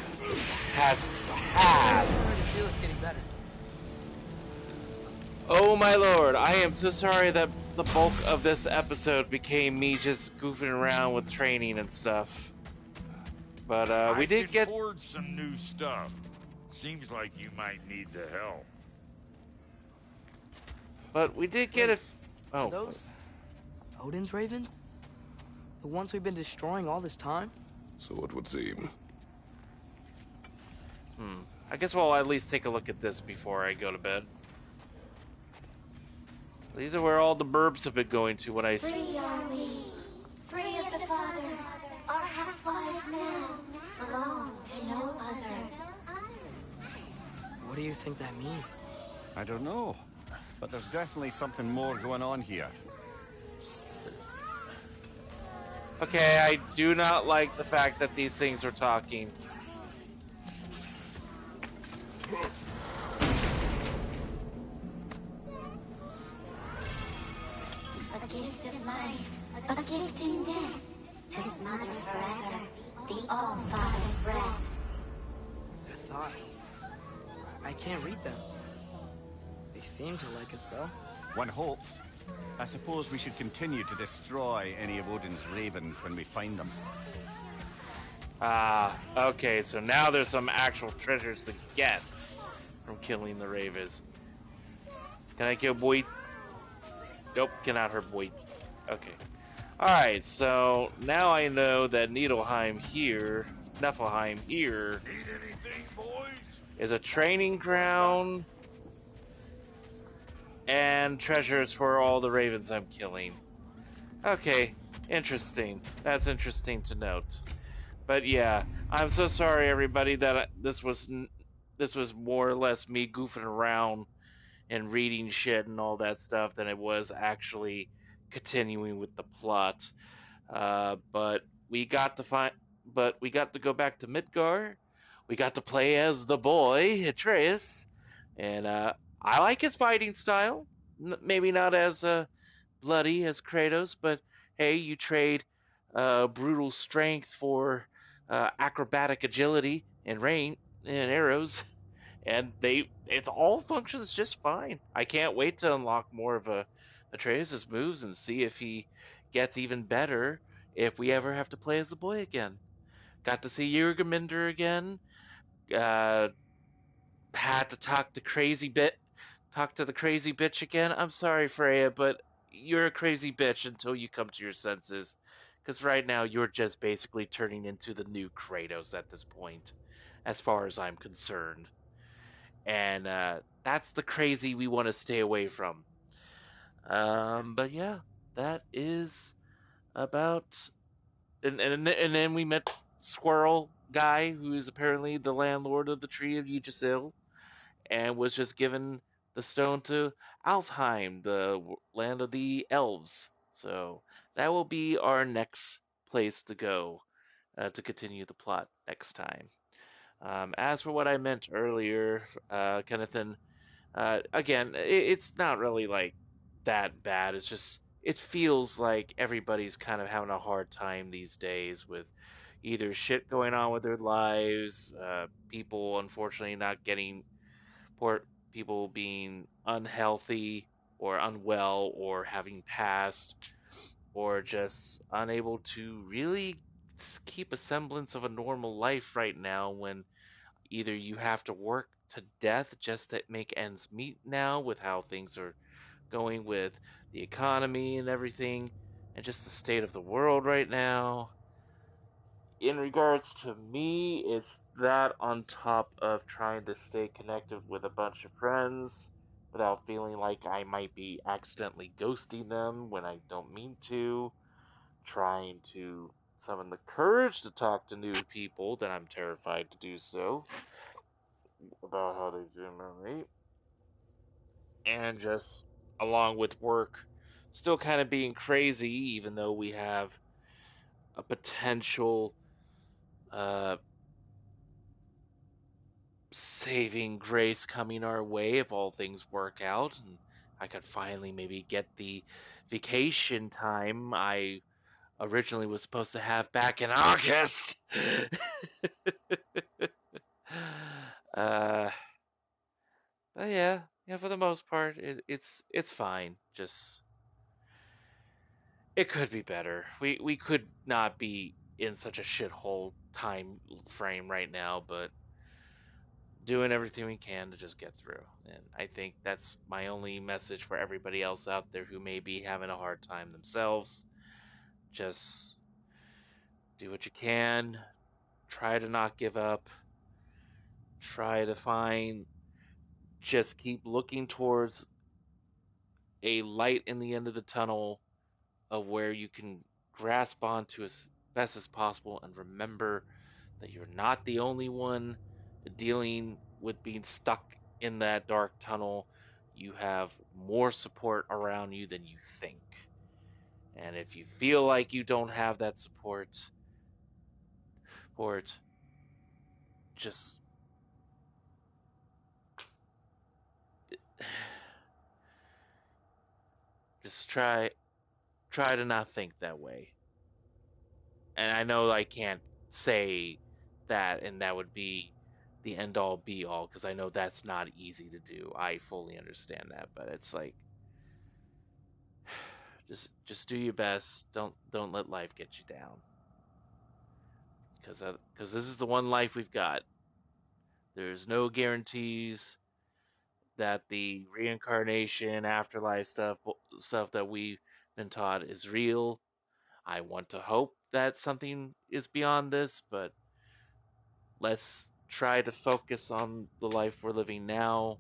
has passed. Oh my lord, I am so sorry that the bulk of this episode became me just goofing around with training and stuff. But we did get... forge some new stuff. Seems like you might need the help. But we did get Are those Odin's ravens? The ones we've been destroying all this time? So it would seem. I guess we'll at least take a look at this before I go to bed. These are where all the burbs have been going to when I... Free are we, free of the Father. Our half-lives now belong to no other. What do you think that means? I don't know, but there's definitely something more going on here. Okay, I do not like the fact that these things are talking. tasting death, to smother forever the All-Father's breath. Their thoughts. I can't read them. They seem to like us, though. One hopes. I suppose we should continue to destroy any of Odin's ravens when we find them. Ah, okay, so now there's some actual treasures to get from killing the ravens. Can I kill boy? Nope, cannot hurt boy. Okay. Alright, so now I know that Niflheim here Need anything, boys? is a training ground and treasures for all the ravens I'm killing. Okay, interesting. That's interesting to note. But yeah, I'm so sorry everybody that this was more or less me goofing around and reading shit and all that stuff than it was actually continuing with the plot. But we got to go back to Midgar. We got to play as the boy Atreus, and I like his fighting style. Maybe not as bloody as Kratos, but hey, you trade brutal strength for acrobatic agility and rain and arrows, and it all functions just fine. I can't wait to unlock more of Atreus' moves and see if he gets even better if we ever have to play as the boy again. Got to see Jurgaminder again. Uh, had to talk to the crazy bitch again. I'm sorry, Freya, but you're a crazy bitch until you come to your senses. Because right now, you're just basically turning into the new Kratos at this point, as far as I'm concerned. And that's the crazy we want to stay away from. But yeah, that is about. And then we met Squirrel Guy, who is apparently the landlord of the Tree of Yggdrasil, and was just given the stone to Alfheim, the land of the elves. So that will be our next place to go to continue the plot next time. As for what I meant earlier, Kennethan, again, it's not really like that bad. It's just it feels like everybody's kind of having a hard time these days with either shit going on with their lives, people unfortunately not getting poor people being unhealthy or unwell or having passed or just unable to really keep a semblance of a normal life right now when either you have to work to death just to make ends meet now with how things are going with the economy and everything and just the state of the world right now. In regards to me, it's that on top of trying to stay connected with a bunch of friends without feeling like I might be accidentally ghosting them when I don't mean to, trying to summon the courage to talk to new people that I'm terrified to do so about how they generate, and just along with work still kind of being crazy even though we have a potential uh saving grace coming our way if all things work out and I could finally maybe get the vacation time I originally was supposed to have back in August. uh but yeah, for the most part it's fine. Just it could be better. We could not be in such a shithole time frame right now, but doing everything we can to just get through. And I think that's my only message for everybody else out there who may be having a hard time themselves. Just do what you can. Try to not give up. Try to just keep looking towards a light in the end of the tunnel of where you can grasp onto as best as possible and remember that you're not the only one dealing with being stuck in that dark tunnel. You have more support around you than you think. And if you feel like you don't have that support, just just try to not think that way. And I know I can't say that and that would be the end all be all because I know that's not easy to do. I fully understand that, but it's like just do your best. Don't let life get you down because this is the one life we've got. There's no guarantees that the reincarnation, afterlife stuff that we've been taught is real. I want to hope that something is beyond this, but let's try to focus on the life we're living now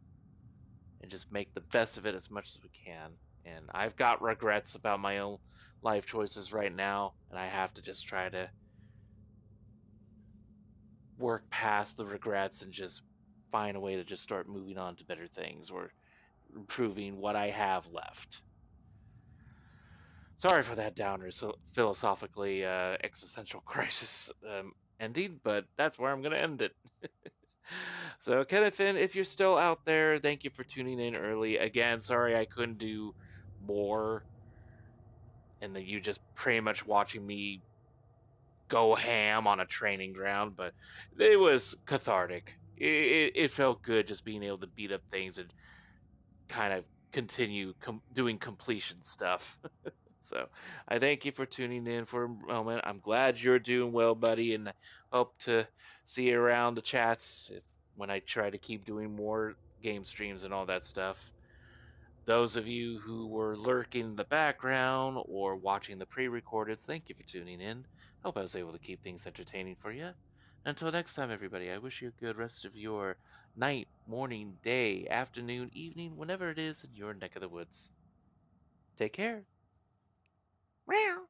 and just make the best of it as much as we can. And I've got regrets about my own life choices right now, and I have to just try to work past the regrets and just find a way to just start moving on to better things or improving what I have left. Sorry for that downer, so philosophically existential crisis ending, but that's where I'm going to end it. So, Kenneth, if you're still out there, thank you for tuning in early. Again, sorry I couldn't do more, and that you just pretty much watching me go ham on a training ground, but it was cathartic. It felt good just being able to beat up things and kind of continue doing completion stuff. So I thank you for tuning in for a moment. I'm glad you're doing well, buddy, and hope to see you around the chats when I try to keep doing more game streams and all that stuff. Those of you who were lurking in the background or watching the pre-recorded, thank you for tuning in. Hope I was able to keep things entertaining for you. Until next time, everybody, I wish you a good rest of your night, morning, day, afternoon, evening, whenever it is in your neck of the woods. Take care. Meow.